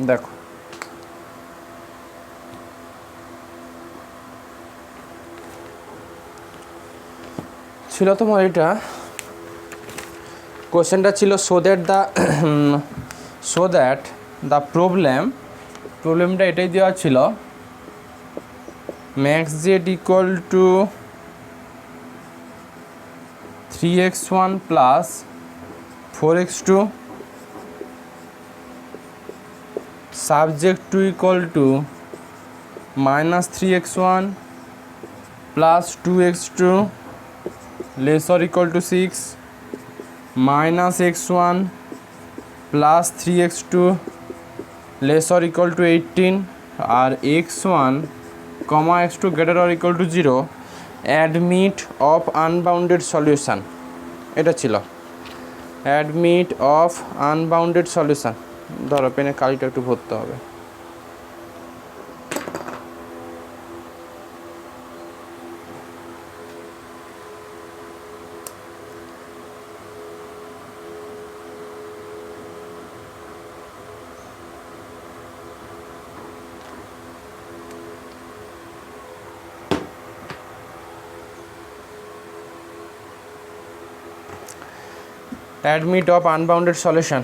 দেখো ছিল তোমার এটা কোশ্চেনটা ছিল সো দ্যাট দ্য প্রবলেমটা এটাই দেওয়া ছিল max Z equal to 3x1 plus 4x2 subject to equal to minus 3x1 plus 2x2 less or equal to 6 minus x1 plus 3x2 less or equal to 18 আর x1 comma x2 greater or equal to 0 admit of unbounded solution এটা ছিল admit of unbounded solution ধরো পেনে কালিটা একটু ভরতে হবে admit of unbounded solution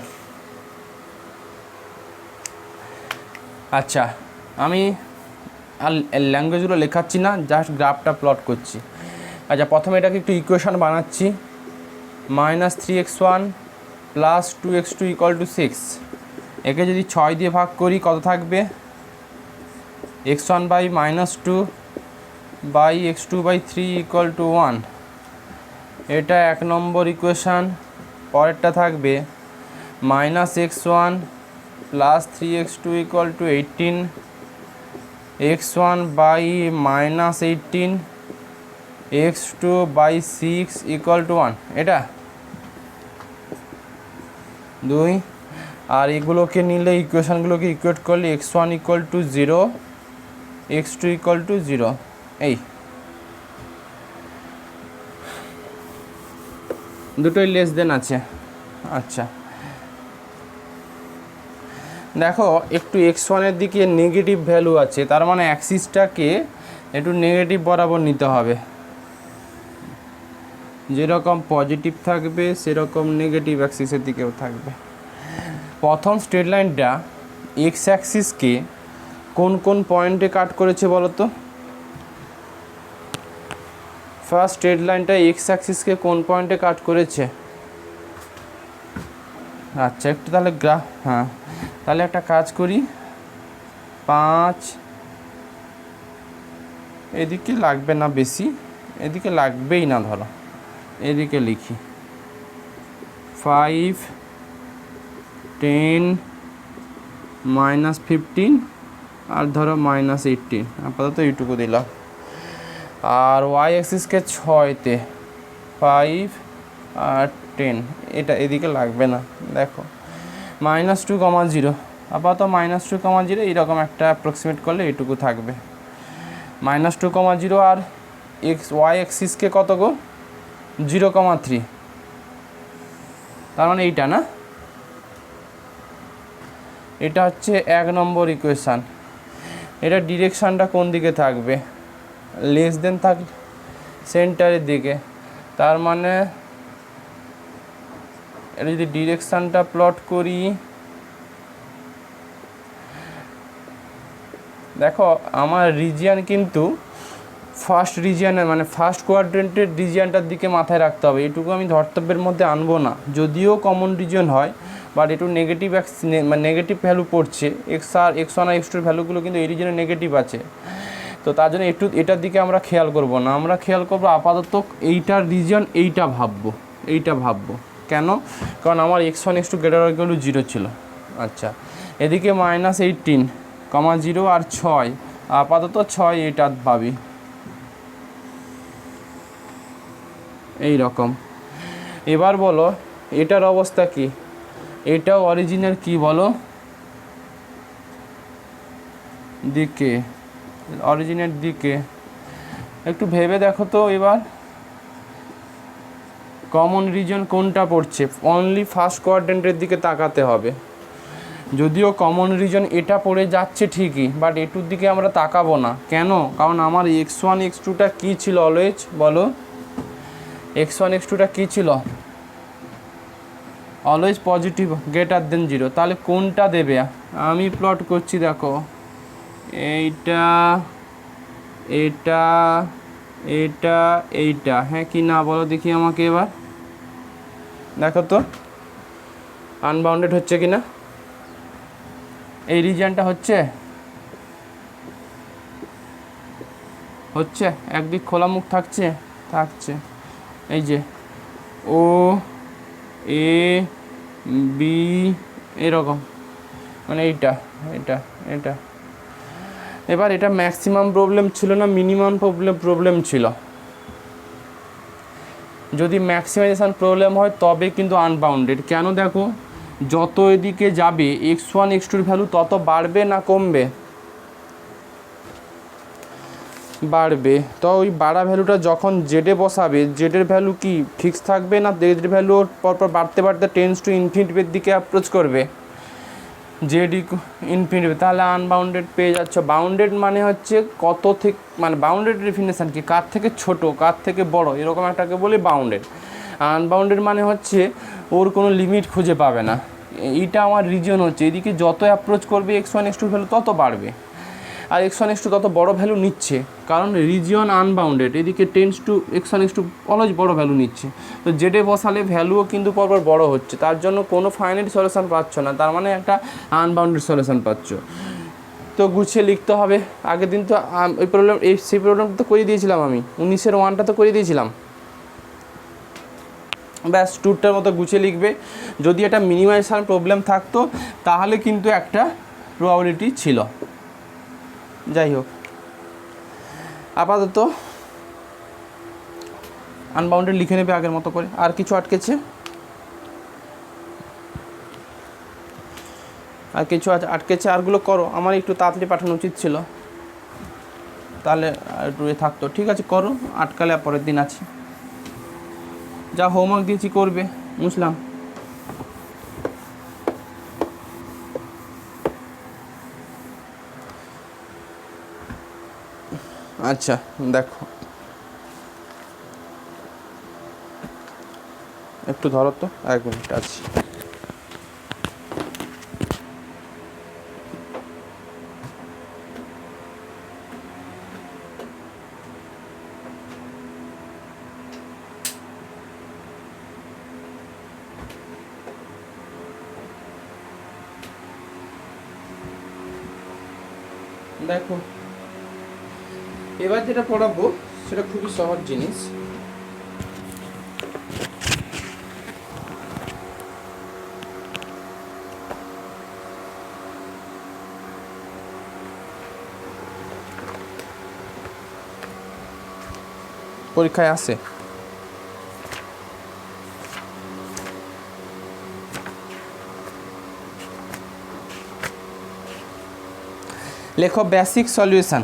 আচ্ছা আমি আর ল্যাঙ্গুয়েজগুলো লেখাচ্ছি না জাস্ট গ্রাফটা প্লট করছি আচ্ছা প্রথমে এটাকে একটু ইকুয়েশন বানাচ্ছি -3x1 plus 2x2 equal to 6 একে যদি 6 দিয়ে ভাগ করি কত থাকবে x1 by -2 by x2 by 3 equal to 1 এটা 1 নম্বর ইকুয়েশান পরেরটা থাকবে -x1 plus 3x2 equal to 18 x1 by -18 x2 by 6 equal to 1 এটা 2 আর এগুলোকে নিলে ইকুয়েশানগুলোকে ইকুয়েট করলে x1 equal to 0 x2 equal to 0 এই দুটোই লেস দেন আছে আচ্ছা দেখো একটু x1 এর দিকে নেগেটিভ ভ্যালু আছে তার মানে অ্যাক্সিসটাকে একটু নেগেটিভ বরাবর নিতে হবে যেরকম পজিটিভ থাকবে সেরকম নেগেটিভ অ্যাক্সিসের দিকেও থাকবে প্রথম স্ট্রেট লাইনটা এক্স অ্যাক্সিসকে কোন কোন পয়েন্টে কাট করেছে বলো তো ফার্স্ট স্ট্রেট লাইনটা এক্স অ্যাক্সিসকে কোন পয়েন্টে কাট করেছে আচ্ছা একটু তাহলে হ্যাঁ তাহলে একটা কাজ করি 5 এদিকে লাগবে না বেশি এদিকে লাগবেই না ধরো এদিকে লিখি 5 10 -15 আর ধরো -18 আপাতত এইটুকু দিলাম আর ওয়াই অ্যাক্সিসকে 6তে 5 আর 10 এটা এদিকে লাগবে না দেখো -2, 0 আপাতত -2, 0 এইরকম একটা অ্যাপ্রক্সিমেট করলে এইটুকু থাকবে -2, 0 আর ওয়াই অ্যাক্সিসকে কত গো 0,3 তার মানে এইটা না এটা হচ্ছে 1 নম্বর ইকুয়েশান এটা ডিরেকশানটা কোন দিকে থাকবে লেস দেন থাকলে সেন্টারের দিকে তার মানে এটা যদি ডিরেকশানটা প্লট করি দেখো আমার রিজিয়ান কিন্তু ফার্স্ট রিজিয়ানের মানে ফার্স্ট কোয়াড্রেন্টের রিজিয়ানটার দিকে মাথায় রাখতে হবে এটুকু আমি ধর্তব্যের মধ্যে আনবো না যদিও কমন রিজিয়ন হয় বাট একটু নেগেটিভ মানে নেগেটিভ ভ্যালু পড়ছে x1 আর x2 ভ্যালুগুলো কিন্তু এই রিজিয়নে নেগেটিভ আছে তো তার জন্য একটু এটার দিকে আমরা খেয়াল করব না আমরা খেয়াল করবো আপাতত এইটার রিজিয়ন এইটা ভাববো কেন কারণ আমার x1 x2 greater or equal to 0 ছিল আচ্ছা এদিকে -18, 0 আর 6 আপাতত 6 এইটা ভাবি এই রকম এবার বলো এটার অবস্থা কি এটাও অরিজিনের কি বলো দিকে অরিজিনের দিকে একটু ভেবে দেখো তো এবার কমন রিজন কোনটা পড়ছে অনলি ফার্স্ট কোয়াড্রেন্টের দিকে তাকাতে হবে যদিও কমন রিজন এটা পড়ে যাচ্ছে ঠিকই, বাট এটুর দিকে আমরা তাকাবো না। কেন? কারণ আমার x1 x2টা কী ছিল অলওয়েজ, বলো x1 x2টা কী ছিল? Always positive greater than 0। তাহলে কোনটা দেবে? আমি প্লট করছি, দেখো এইটা, এটা, এটা, এইটা, হ্যাঁ কি না বলো দেখি আমাকে এবার। দেখো তো আনবাউন্ডেড হচ্ছে কি না, এই রিজিয়নটা হচ্ছে হচ্ছে একদিক খোলা মুখ থাকছে থাকছে এই যে ও এ বি এরকম, মানে এইটা এটা এটা। এবার এটা ম্যাক্সিমাম প্রবলেম ছিল না মিনিমাম প্রবলেম ছিল? যদি ম্যাক্সিমাইজেশান প্রবলেম হয় তবে কিন্তু আনবাউন্ডেড। কেন? দেখো যত এদিকে যাবে x1 x2 ভ্যালু তত বাড়বে না কমবে? বাড়বে। তো ওই বাড়া ভ্যালুটা যখন জেডে বসাবে, জেডের ভ্যালু কি ফিক্স থাকবে না জেডের ভ্যালু পরপর বাড়তে বাড়তে টেন্স টু ইনফিনিটির দিকে অ্যাপ্রোচ করবে? Z infinity. তাহলে আনবাউন্ডেড পেয়ে যাচ্ছ। বাউন্ডেড মানে হচ্ছে কত থেকে, মানে বাউন্ডেড ডেফিনেশান কি, কার থেকে ছোট কার থেকে বড়, এরকম একটাকে বলি বাউন্ডেড। আনবাউন্ডেড মানে হচ্ছে ওর কোনো লিমিট খুঁজে পাবে না। এইটা আমার রিজন হচ্ছে, এদিকে যত অ্যাপ্রোচ করবে x1 x2 ভ্যালু তত বাড়বে, আর x1 x2 তত বড় ভ্যালু নিচ্ছে, কারণ রিজিয়ন আনবাউন্ডেড। এদিকে tends to x1 x2 always বড় ভ্যালু নিচ্ছে। তো জেডে বসালে ভ্যালুও কিন্তু পরপর বড় হচ্ছে, তার জন্য কোনো ফাইনাইট সলিউশন পাচ্ছ না, তার মানে একটা আনবাউন্ডেড সলিউশন পাচ্ছ। তো গুছিয়ে লিখতে হবে। আগের দিন তো ওই প্রবলেম, সেই প্রবলেমটা তো করে দিয়েছিলাম আমি, 19-এর 1টা তো করে দিয়েছিলাম। ব্যাস টুরটার মতো গুছিয়ে লিখবে। যদি এটা মিনিমাইজেশন প্রবলেম থাকতো তাহলে কিন্তু একটা প্রবাবিলিটি ছিল। যাই হোক, আপাতত আনবাউন্ডেড লিখে নেবে আগের মতো করে। আর কিছু আটকেছে? আর কিছু আটকেছে? আরগুলো করো, আমার একটু তাড়াতাড়ি পাঠানো উচিত ছিল, তাহলে একটু থাকতো। ঠিক আছে করো, আটকালে পরের দিন আছে। যা হোমওয়ার্ক দিয়েছি করবে, বুঝলাম। আচ্ছা দেখো, একটু ধরো তো, 1 মিনিট আছে। দেখো এবার যেটা পড়াবো সেটা খুবই সহজ জিনিস। পরীক্ষায় আসে লেখো বেসিক সলিউশন।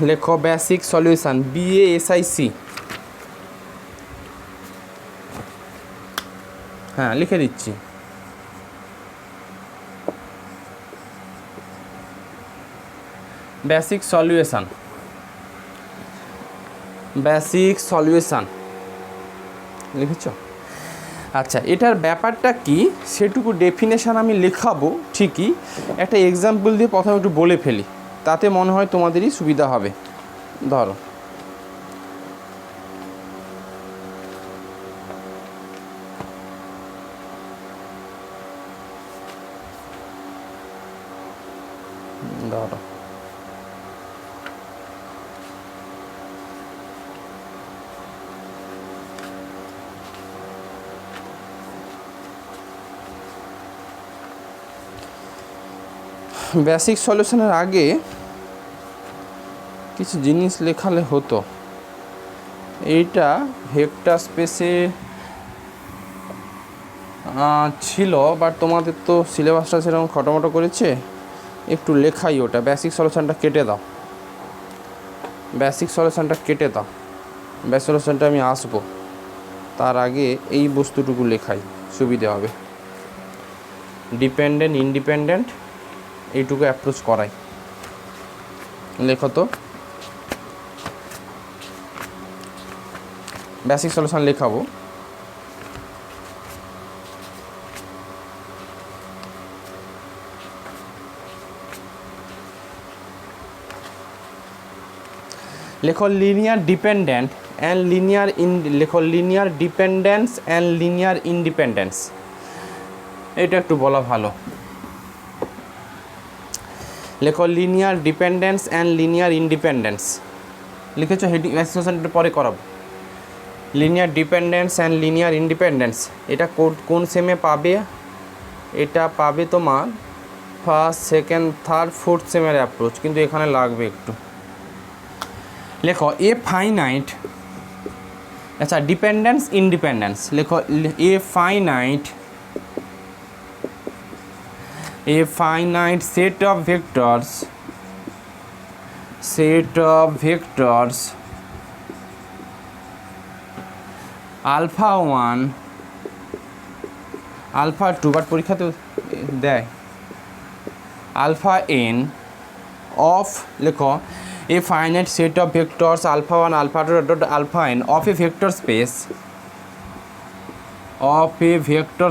লেখো বেসিক সলিউশন, BASIC। হ্যাঁ লিখে দিচ্ছি। বেসিক সলিউশন, বেসিক সলিউশন লিখেছ? আচ্ছা, এটার ব্যাপারটা কি সেটুকু ডেফিনেশান আমি লেখাবো ঠিকই, একটা এক্সাম্পল দিয়ে প্রথমে একটু বলে ফেলি, তাতে মনে হয় তোমাদেরই সুবিধা হবে। ধরো ধরো বেসিক সলিউশনের আগে কিছু জিনিস লেখালে হতো। এইটা ভেক্টর স্পেসে ছিল, বাট তোমাদের তো সিলেবাসটা সেরকম খটোমটো করেছে, একটু লেখাই ওটা। বেসিক সলিউশনটা কেটে দাও, বেসিক সলিউশনটা কেটে দাও, বেসিক সলিউশনটা আমি আসবো, তার আগে এই বস্তুটুকু লেখাই সুবিধে হবে। ডিপেন্ডেন্ট ইন্ডিপেন্ডেন্ট এইটুকু অ্যাপ্রোচ করাই। লেখো তো বেসিক সলিউশন লেখাবো। লেখো লিনিয়ার ডিপেন্ডেন্ট অ্যান্ড লিনিয়ার লেখো linear dependence and linear independence. এটা একটু বলা ভালো। লেখো linear dependence and linear independence. লিখেছো হেডিং অ্যাসোসিয়েশনটা পরে করাবো। Linear dependence and linear independence এটা কোন সেমে পাবে? এটা পাবে তোমার ফার্স্ট, সেকেন্ড, থার্ড, ফোর্থ সেমের অ্যাপ্রোচ, কিন্তু এখানে লাগবে একটু। লেখো এ ফাইনাইট, আচ্ছা ডিপেন্ডেন্স ইন্ডিপেন্ডেন্স লেখো a finite set of vectors alpha 1 alpha 2 but পরীক্ষাতে দেয় alpha n of লেখো a finite set of vectors alpha 1 alpha 2 dot alpha n of a vector space এই ভেক্টর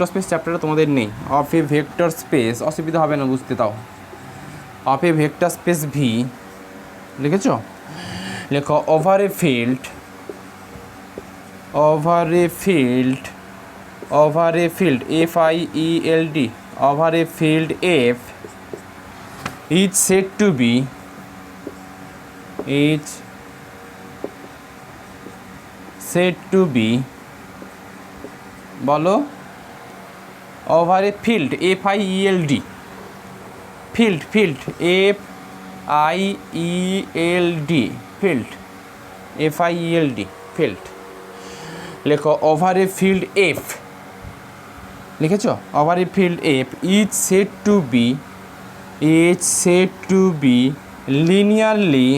স্পেস চ্যাপ্টারটা তোমাদের নেই। Of a vector space অসুবিধা হবে না বুঝতে, তাও of a vector space V লিখেছো। লেখো over a field F I E L D over a field F is said to be বলো over a field F I E L D field F I E L D field F I E L D field. লেখো over a field F লিখেছো। Over a field F is said to be linearly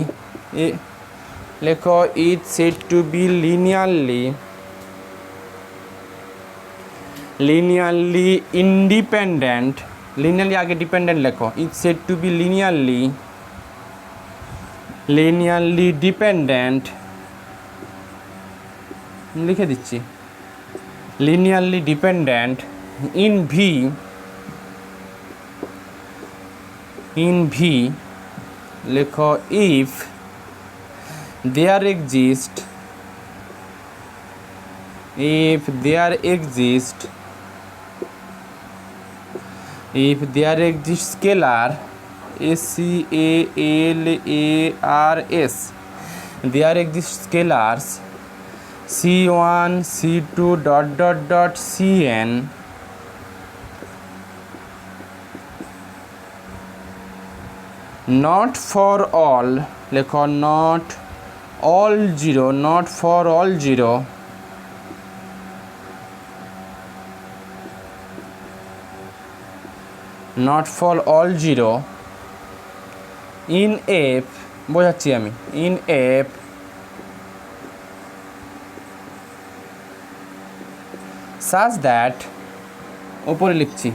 লেখো is said to be linearly independent, linearly आगे dependent লেখो, is said to be linearly dependent লিখে দিচ্ছি linearly dependent in V লেখো if there exists scalar scalars there exist scalars c1 c2 dot cn not for all লেখো not for all zero in F বোঝাচ্ছি আমি in F such that উপরে লিখছি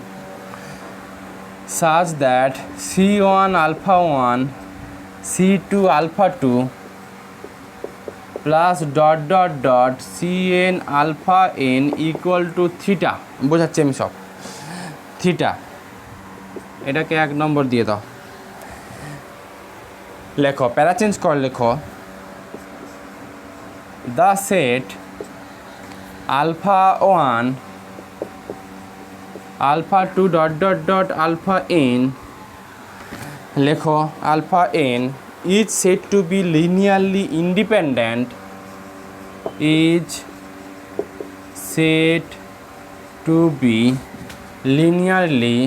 such that C1 alpha 1 C2 alpha 2 plus dot Cn alpha n equal to theta বোঝাচ্ছি আমি সব theta. এটাকে 1 নম্বর দিয়ে দাও। লেখো প্যারা চেঞ্জ কর লেখো the set alpha 1 alpha 2 dot alpha n লেখো alpha n is said to be linearly independent is said to be linearly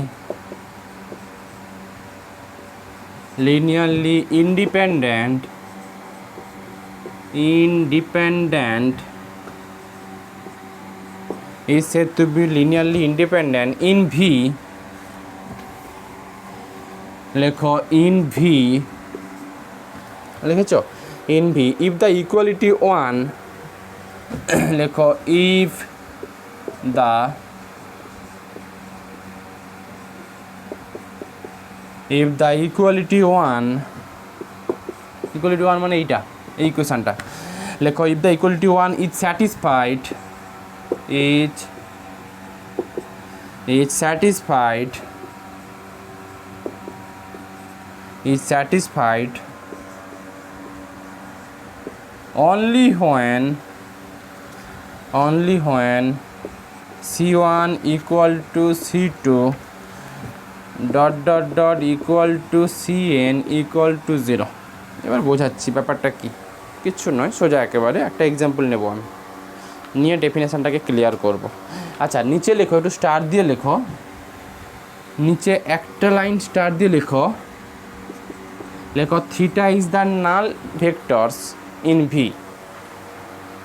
independent is said to be linearly independent in V লেখো in V লিখেছো in V if the equality 1 লেখো if the equality one মানে এইটা, এই কোয়েশনটা লেখো, if the equality one is satisfied is satisfied only when C1 equal to C2 ... equal to Cn equal to 0. এবার বোঝাচ্ছি ব্যাপারটা কি, কিচ্ছু নয়, সোজা একেবারে একটা এক্সাম্পল নেব আমি, নিয়ে ডেফিনেশনটাকে ক্লিয়ার করব। আচ্ছা নিচে লেখো, একটু স্টার দিয়ে লেখো, নিচে একটা লাইন স্টার দিয়ে লেখো, theta is the null vectors in V,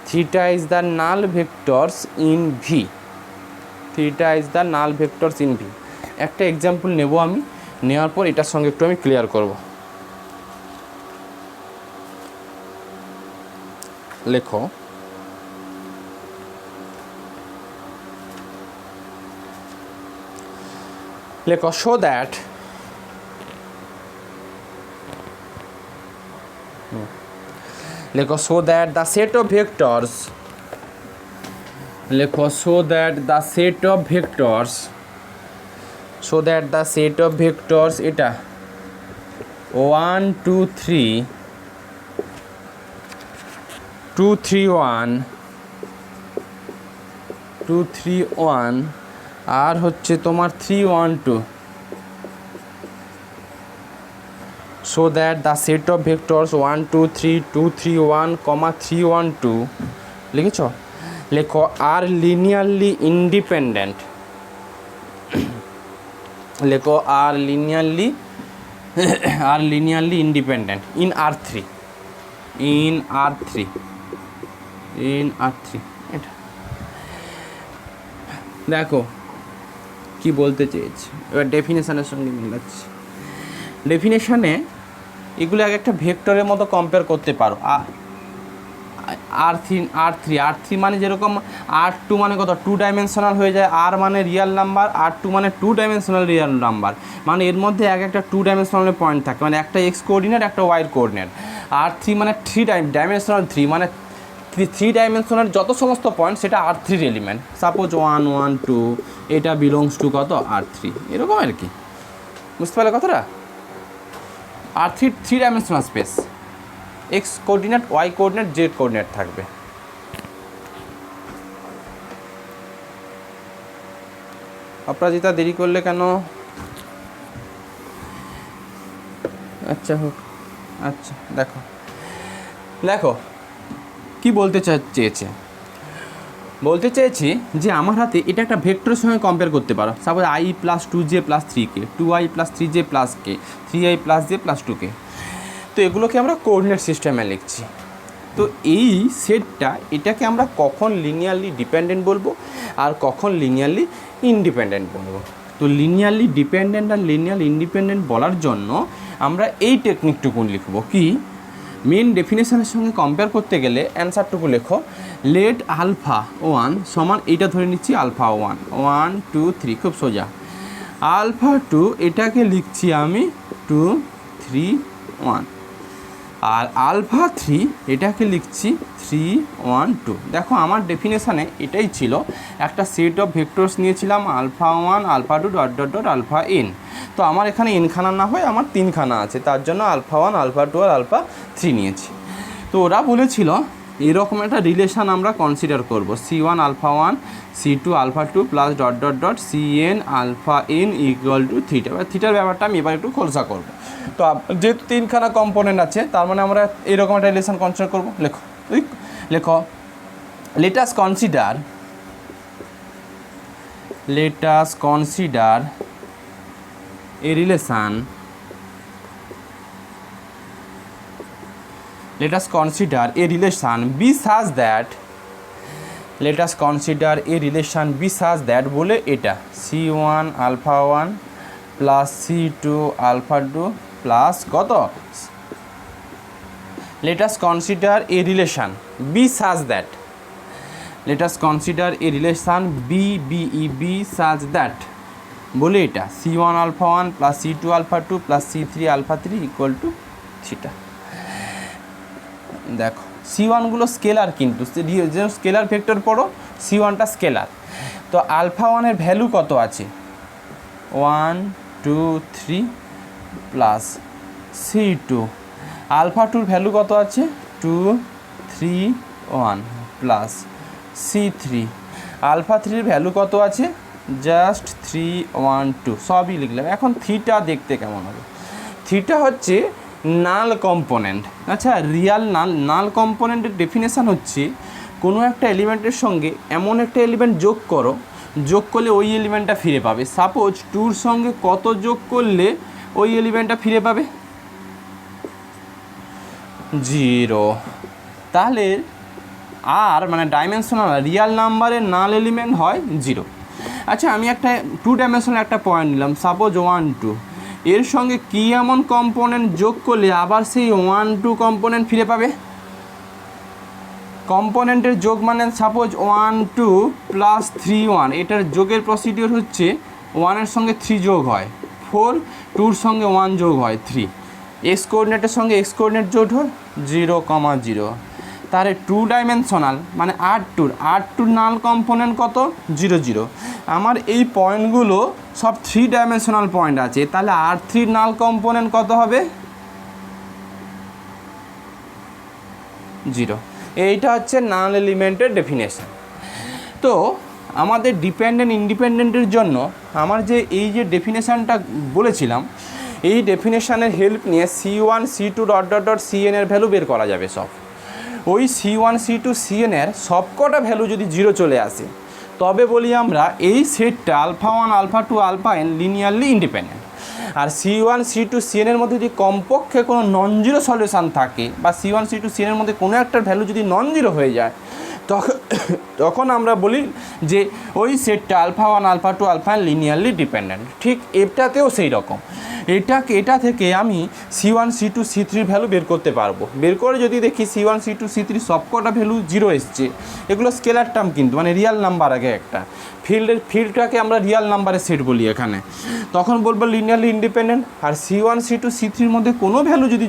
theta is the null vectors in V, theta is the null vectors in V. একটা এক্সাম্পল নেব আমি, নেওয়ার পর এটার সঙ্গে একটু আমি ক্লিয়ার করব। লেখো, so that so that the set of vectors, so that the set of vectors এটা 1 2 3 2 3 1 2 3 1 আর হচ্ছে তোমার 3 1 2, so that the set of vectors 1 2 3 2 3 1, 3 1 2 লিখেছ, লেখো আর লিনিয়ারলি ইন্ডিপেন্ডেন্ট, লেখো আর লিনিয়ারলি ইন্ডিপেন্ডেন্ট ইন R3, এটা দেখো কি বলতে চেয়েছি, এবার ডেফিনেশনের সঙ্গে মিলাচ্ছি। ডেফিনেশনে এগুলো এক একটা ভেক্টরের মতো কম্পেয়ার করতে পারো। R3 মানে যেরকম R2 মানে কত 2 ডাইমেনশনাল হয়ে যায়, R মানে রিয়েল নাম্বার, R2 মানে 2 ডাইমেনশনাল রিয়েল নাম্বার, মানে এর মধ্যে এক একটা 2 ডাইমেনশনাল পয়েন্ট থাকে, মানে একটা এক্স কোঅর্ডিনেট একটা ওয়াই কোঅর্ডিনেট। R3 মানে 3 ডাইমেনশনাল, 3 মানে 3 ডাইমেনশনাল যত সমস্ত পয়েন্ট সেটা R3 এলিমেন্ট। সাপোজ 1 1 2 এটা বিলংস টু কত R3, এরকম আর কি, বুঝতে পারলে কথাটা। R3 3 dimensional space, X coordinate Y coordinate Z coordinate থাকবে। অপরাজিতা দেরি করলে কেন? আচ্ছা হোক, আচ্ছা দেখো কি বলতে চেয়েছি যে আমার হাতে এটা একটা ভেক্টরের সঙ্গে কম্পেয়ার করতে পারো। Suppose i plus 2j plus 3k, 2i plus 3j plus k, 3i plus j plus 2k, তো এগুলোকে আমরা কোঅর্ডিনেট সিস্টেমে লিখছি। তো এই সেটটা, এটাকে আমরা কখন লিনিয়ারলি ডিপেন্ডেন্ট বলবো আর কখন লিনিয়ারলি ইন্ডিপেন্ডেন্ট বলবো। তো লিনিয়ারলি ডিপেন্ডেন্ট আর লিনিয়ার ইন্ডিপেন্ডেন্ট বলার জন্য আমরা এই টেকনিকটুকু লিখব, কি মেন ডেফিনেশনের সঙ্গে কম্পেয়ার করতে গেলে অ্যান্সারটুকু লেখো, লেট আলফা 1 সমান এইটা ধরে নিচ্ছি আলফা 1 1 2 3, খুব সোজা। আলফা 2 এটাকে লিখছি আমি 2 3 1, আর আলফা 3 এটাকে লিখছি 3 1 2। দেখো আমার ডেফিনেশানে এটাই ছিল, একটা সেট অফ ভেক্টরস নিয়েছিলাম alpha 1 alpha 2 dot dot dot alpha n। তো আমার এখানে এনখানা না হয় আমার 3খানা আছে, তার জন্য আলফা 1 আলফা 2 আর আলফা 3 নিয়েছি। তো ওরা বলেছিল এরকম একটা রিলেশান আমরা কনসিডার করব, C1 alpha 1 C2 alpha 2 plus dot dot dot Cn alpha n equal to theta. এবার থিটার ব্যাপারটা আমি এবার একটু খোলসা করবো। তো যেহেতু 3খানা কম্পোনেন্ট আছে, তার মানে আমরা এরকম একটা রিলেশন কনসিডার করবো। লেখো let us consider a relation, be such that, বলে এটা C1 alpha 1 plus C2 alpha 2 plus কত, let us consider a relation be such that, let us consider a relation BBEB such that বলে এটা C1 alpha 1 plus C2 alpha 2 plus C3 alpha 3 equal to theta. দেখো C1 গুলো scalar, কিন্তু যে scalar vector পড়ো C1টা scalar. তো alpha 1 এর value কত আছে 1 2 3 প্লাস C2, আলফা 2 ভ্যালু কত আছে 2 3 1 প্লাস C3, আলফা 3 ভ্যালু কত আছে জাস্ট 3 1 2, সবই লিখলাম। এখন থিটা দেখতে কেমন হবে? থিটা হচ্ছে নাল কম্পোনেন্ট। আচ্ছা, রিয়াল নাল কম্পোনেন্টের ডেফিনেশান হচ্ছে কোনো একটা এলিমেন্টের সঙ্গে এমন একটা এলিমেন্ট যোগ করো, যোগ করলে ওই এলিমেন্টটা ফিরে পাবে। সাপোজ 2-র সঙ্গে কত যোগ করলে ওই এলিমেন্টটা ফিরে পাবে 0। তাহলে আর মানে ডাইমেনশনাল রিয়াল নাম্বারের নাল এলিমেন্ট হয় 0। আচ্ছা, আমি একটা 2 ডাইমেনশনাল একটা পয়েন্ট নিলাম, সাপোজ 1 2, এর সঙ্গে কী এমন কম্পোনেন্ট যোগ করলে আবার সেই 1 2 কম্পোনেন্ট ফিরে পাবে? কম্পোনেন্টের যোগ মানে সাপোজ 1 2 প্লাস 3 1, এটার যোগের প্রসিডিওর হচ্ছে 1-এর সঙ্গে 3 যোগ হয় 4, 2-র সঙ্গে 1 যোগ হয় 3, এক্স কোঅর্ডিনেটের সঙ্গে এক্স কোঅর্ডিনেট যোগ হয় 0 0। তাহলে 2 ডাইমেনশনাল মানে R2 নাল কম্পোনেন্ট কত 0 0। আমার এই পয়েন্টগুলো সব 3 ডাইমেনশনাল পয়েন্ট আছে, তাহলে R3 নাল কম্পোনেন্ট কত হবে 0। এইটা হচ্ছে নাল এলিমেন্টের ডেফিনেশন। তো আমাদের ডিপেন্ডেন্ট ইন্ডিপেন্ডেন্টের জন্য আমার যে এই যে ডেফিনেশানটা বলেছিলাম, এই ডেফিনেশানের হেল্প নিয়ে C1 C2 CN এর ভ্যালু বের করা যাবে সব। ওই C1 C2 CN এর সবকটা ভ্যালু যদি 0 চলে আসে তবে বলি আমরা এই সেটটা alpha 1 alpha 2 alpha n linearly independent. আর C1 C2 CN এর মধ্যে যদি কমপক্ষে কোনো নন জিরো সলিউশান থাকে বা C1 C2 CN এর মধ্যে কোনো একটা ভ্যালু যদি নন জিরো হয়ে যায় তখন আমরা বলি যে ওই সেটটা alpha 1 alpha 2 alpha n linearly dependent. ঠিক এটাতেও সেই রকম, এটা থেকে আমি C1 C2 C3 ভ্যালু বের করতে পারবো। বের করে যদি দেখি C1 C2 C3 সবকটা ভ্যালু 0 এসছে, এগুলো স্কেলার টার্ম কিন্তু মানে রিয়াল নাম্বার আগে একটা ফিল্ডটাকে আমরা রিয়াল নাম্বারের সেট বলি এখানে, তখন বলবো লিনিয়ারলি ইন্ডিপেন্ডেন্ট। আর C1 C2 C3-র মধ্যে কোনো ভ্যালু যদি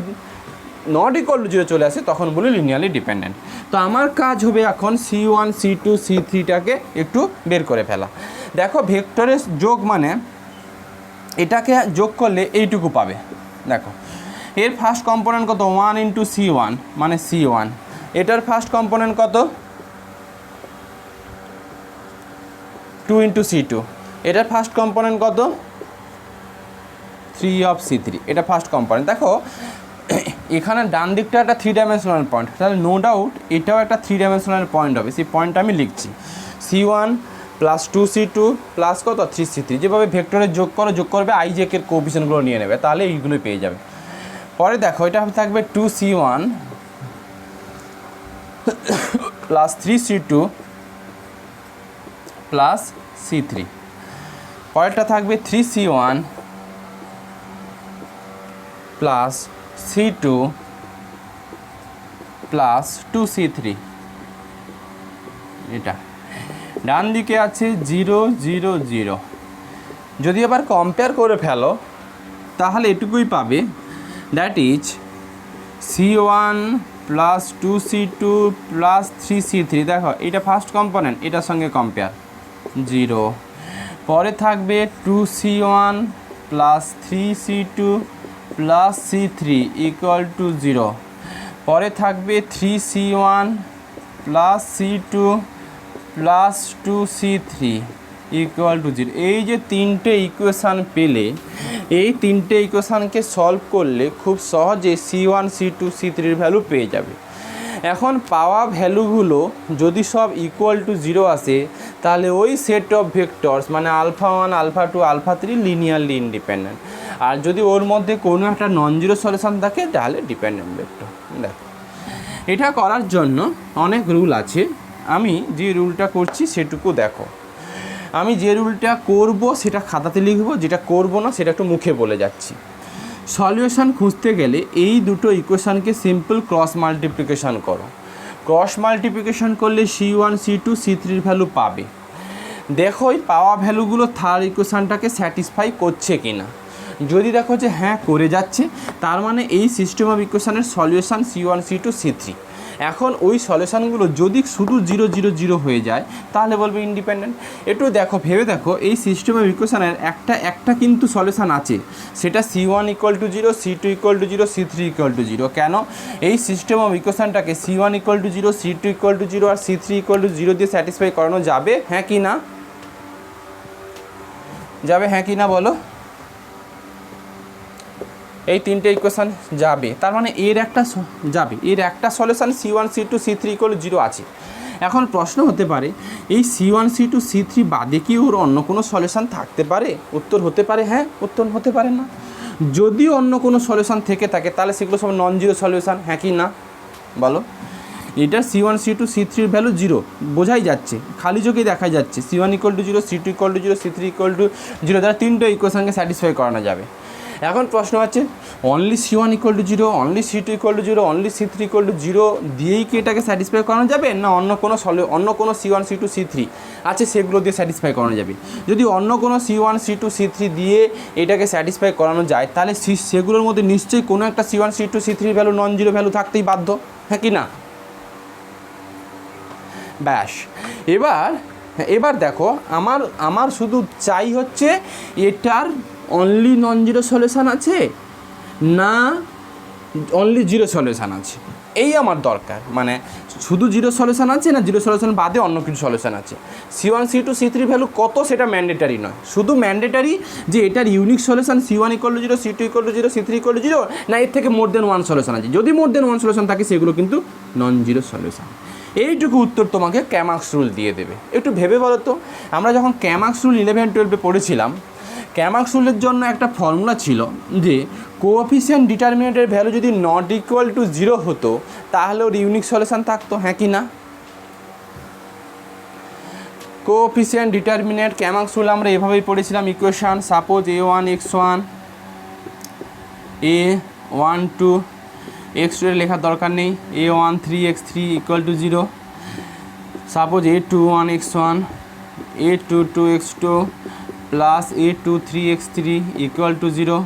নট ইকুয়াল টু 0 চলে আসে তখন বলি লিনিয়ারলি ডিপেন্ডেন্ট। তো আমার কাজ হবে এখন C1 C2 C3টাকে একটু বের করে ফেলা। দেখো ভেক্টরের যোগ মানে এটাকে যোগ করলে এইটুকু পাবে। দেখো এর ফার্স্ট কম্পোনেন্ট কত 1 ইন্টু C1 মানে C1, এটার ফার্স্ট কম্পোনেন্ট কত 2 ইন্টু C2, এটার ফার্স্ট কম্পোনেন্ট কত 3 অফ C3, এটা ফার্স্ট কম্পোনেন্ট। দেখো এখানে ডান দিকটা একটা 3 ডাইমেনশনাল পয়েন্ট, তাহলে নো ডাউট এটাও একটা 3 ডাইমেনশনাল পয়েন্ট হবে। সেই পয়েন্টটা আমি লিখছি C1 প্লাস 2C2 প্লাস কত 3C3। যেভাবে ভেক্টরের যোগ করবে আইজেকের কোএফিসিয়েন্টগুলো নিয়ে নেবে, তাহলে এইগুলোই পেয়ে যাবে। পরে দেখো এটা থাকবে 2C1 plus 3C2 plus C3, পরেরটা থাকবে 3C1 plus C2 plus 2C3। এটা ডান দিকে আছে 0 0 0। যদি আবার কম্পেয়ার করে ফেলো তাহলে এটুকুই পাবে, that is C1 plus 2C2 plus 3C3। দেখো এটা ফার্স্ট কম্পোনেন্ট, এটার সঙ্গে কম্পেয়ার 0। পরে থাকবে 2C1 plus 3C2 plus C3 equal to 0। পরে থাকবে 3C1 plus C2 plus 2C3 equal to 0। এই যে তিনটে ইকুয়েশান পেলে, এই তিনটে ইকুয়েশানকে সলভ করলে খুব সহজে C1 C2 C3-র ভ্যালু পেয়ে যাবে। এখন পাওয়া ভ্যালুগুলো যদি সব ইকুয়াল টু 0 আসে তাহলে ওই সেট অফ ভেক্টরস মানে alpha 1 alpha 2 alpha 3 linearly independent. আর যদি ওর মধ্যে কোনো একটা নন জিরো সলিউশন থাকে তাহলে ডিপেন্ডেন্ট ভেক্টর। দেখো এটা করার জন্য অনেক রুল আছে, আমি যে রুলটা করছি সেটুকু দেখো। আমি যে রুলটা করব সেটা খাতাতে লিখব, যেটা করব না সেটা একটু মুখে বলে যাচ্ছি। সলিউশন খুঁজতে গেলে এই দুটো ইকুয়েশানকে সিম্পল ক্রস মাল্টিপ্লিকেশান করো। ক্রস মাল্টিপ্লিকেশন করলে C1 C2 C3 ভ্যালু পাবে। দেখো এই পাওয়া ভ্যালুগুলো থার্ড ইকুয়েশনটাকে স্যাটিসফাই করছে কি না। যদি দেখো যে হ্যাঁ করে যাচ্ছে, তার মানে এই সিস্টেম অফ ইকুয়েশনের সলিউশন C1 C2 C3। এখন ওই সলিউশনগুলো যদি শুধু 0 0 0 হয়ে যায় তাহলে বলবে ইন্ডিপেন্ডেন্ট। একটু দেখো, ভেবে দেখো, এই সিস্টেম অফ ইকুয়েশনের একটা কিন্তু সলিউশন আছে, সেটা C1 = 0, C2 = 0, C3 = 0। কেন? এই system of ইকুয়েশনটাকে C1 = 0, C2 = 0 R C3 = 0 দিয়ে স্যাটিসফাই করানো যাবে, হ্যাঁ কি না? যাবে, হ্যাঁ কি না বলো? এই তিনটে ইকুয়েশান যাবে, তার মানে এর একটা যাবে, এর একটা সলিউশন C1 C2 C3 = 0 আছে। এখন প্রশ্ন হতে পারে এই C1 C2 C3 বাদে কি ওর অন্য কোনো সলিউশন থাকতে পারে? উত্তর হতে পারে হ্যাঁ, উত্তর হতে পারে না। যদি অন্য কোনো সলিউশন থেকে থাকে তাহলে সেগুলো সব নন জিরো সলিউশন, হ্যাঁ কি না বলো? এটা C1 C2 C3 ভ্যালু 0 বোঝাই যাচ্ছে, খালি চোখে দেখা যাচ্ছে। C1 = 0, C2 = 0, C3 = 0 দ্বারা তিনটে ইকুয়েশনকে স্যাটিসফাই করানো যাবে। এখন প্রশ্ন আছে only C1 = 0, only C2 = 0, only C3 = 0 দিয়েই কি এটাকে স্যাটিসফাই করানো যাবে, না অন্য কোনো C1 C2 C3 আছে সেগুলো দিয়ে স্যাটিসফাই করানো যাবে? যদি অন্য কোনো C1 C2 C3 দিয়ে এটাকে স্যাটিসফাই করানো যায় তাহলে সেগুলোর মধ্যে নিশ্চয়ই কোনো একটা C1 C2 C3 value non zero value থাকতেই বাধ্য, হ্যাঁ কি না? ব্যাস, এবার দেখো, আমার শুধু চাই হচ্ছে এটার অনলি নন জিরো সলিউশন আছে না অনলি জিরো সলিউশন আছে, এই আমার দরকার। মানে শুধু জিরো সলিউশন আছে না জিরো সলিউশন বাদে অন্য কিছু সলিউশন আছে। C1 C2 C3 ভ্যালু কত সেটা ম্যান্ডেটারি নয়, শুধু ম্যান্ডেটারি যে এটার unique solution C1 = 0, C2 = 0, C3 = 0, না এর থেকে মোর দেন ওয়ান সলিউশন আছে। যদি মোর দেন ওয়ান সলিউশন থাকে সেগুলো কিন্তু নন জিরো সলিউশন। এইটুকু উত্তর তোমাকে ক্যামাক্স রুল দিয়ে দেবে। একটু ভেবে বলো তো, আমরা যখন ক্যামাক্স রুল 11-12 পড়েছিলাম, ক্যামাক্স রুলের জন্য একটা ফর্মুলা ছিল যে কোএফিসিয়েন্ট ডিটারমিনেন্টের ভ্যালু যদি নট ইকুয়াল টু 0 হতো তাহলে ওর ইউনিক সলিউশন থাকতো, হ্যাঁ কি না? কোএফিসিয়েন্ট ডিটারমিনেন্ট ক্যামাক্স রুল আমরা এভাবেই পড়েছিলাম। Equation suppose a1 x1 a1 2 x2 এর লেখার দরকার নেই, a1 3x3 = 0। Suppose a2 1x1 a2 2x2 plus a2 3x3 = 0,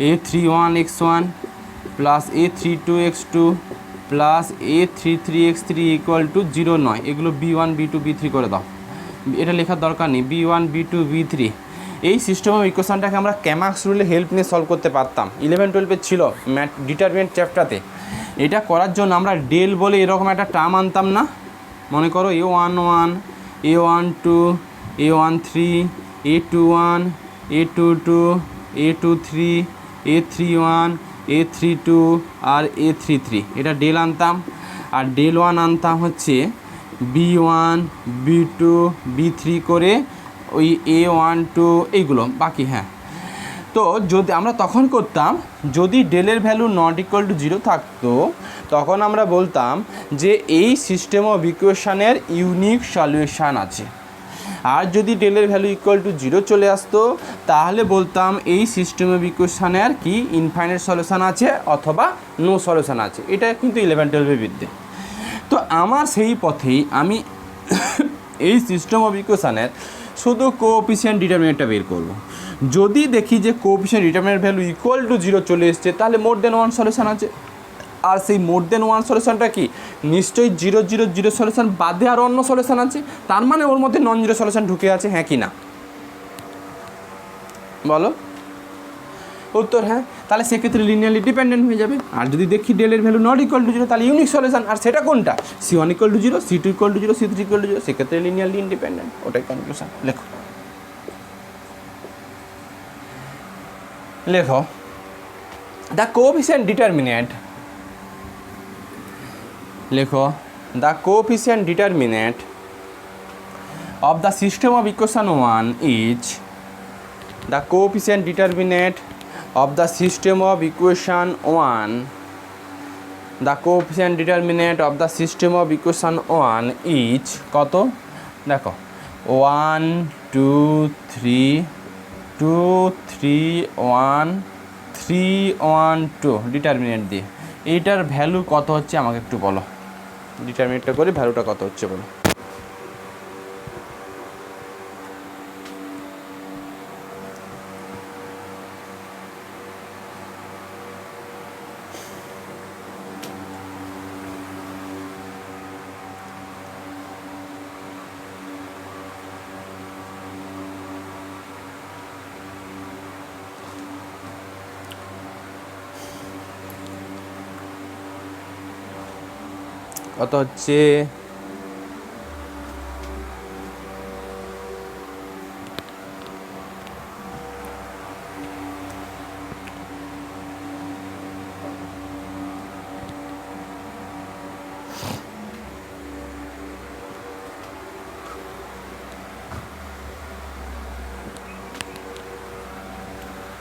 a3 1x1 plus a3 2x2 plus a3 3x3 = 0 নয়। এগুলো b1 b2 b3 করে দাও, এটা লেখার দরকার নেই। b1 b2 b3 এই সিস্টেম অফ ইকুয়েশনটাকে আমরা ক্যামাক্স রুলে হেল্প নিয়ে সলভ করতে পারতাম। 11-12 ছিল ম্যাথ ডিটারমিনেন্ট চ্যাপ্টারতে। এটা করার জন্য আমরা ডেল বলে এরকম একটা টার্ম আনতাম না? মনে করো a1 1 a1 2 a1 3 a2 1 a2 2 a2 3 a3 1 a3 2 আর a3 3, এটা ডেল আনতাম। আর ডেল 1 আনতাম হচ্ছে b1 b2 b3 করে ওই a1 2 এইগুলো বাকি। হ্যাঁ, তো যদি আমরা তখন করতাম, যদি ডেলের ভ্যালু নট ইকুয়াল টু 0 থাকতো তখন আমরা বলতাম যে এই সিস্টেম অফ ইকুয়েশনের ইউনিক সলিউশন আছে। আর যদি ডেলের ভ্যালু ইকুয়াল টু 0 চলে আসতো তাহলে বলতাম এই সিস্টেম অফ ইকুয়েশনের কি ইনফাইনাইট সলিউশন আছে অথবা নো সলিউশন আছে। এটা কিন্তু 11-12 বিদ্যে। তো আমার সেই পথেই আমি এই সিস্টেম অফ ইকুয়েশনের শুধু কোএফিসিয়েন্ট ডিটারমিনেন্টটা বের করব। যদি দেখি যে coefficient determinant value equal to 0 চলে এসছে তাহলে মোর দেন ওয়ান সলিউশন আছে। আর সেই মোর দেন ওয়ান সলিউশনটা কি নিশ্চয়ই 0 0 0 সলিউশন বাদে আর অন্য সলিউশন আছে, তার মানে ওর মধ্যে নন জিরো সলিউশন ঢুকে আছে, হ্যাঁ কি না বলো? উত্তর হ্যাঁ। তাহলে সেক্ষেত্রে লিনিয়ারলি ডিপেন্ডেন্ট হয়ে যাবে। আর যদি দেখি ডেলের ভ্যালু নট ইকুয়াল টু 0 তাহলে ইউনিক সলিউশন, আর সেটা কোনটা? C1 = 0, C2 = 0, C3 = 0, সেক্ষেত্রে লিনিয়ারলি ইন্ডিপেন্ডেন্ট। ওটাই কনক্লুশন। লেখো দ্য কোএফিসিয়েন্ট ডিটারমিনেন্ট, লেখো the coefficient determinant of the system of equation 1 is, the coefficient determinant of the system of equation 1, the coefficient determinant of the system of equation 1 is কত? দেখো 1 2 3 2 3 1 3 1 2 determinant দিয়ে এইটার value কত হচ্ছে আমাকে একটু বলো। ডিটারমিনেটটা করে ভ্যালুটা কত হচ্ছে বলো। কত হচ্ছে,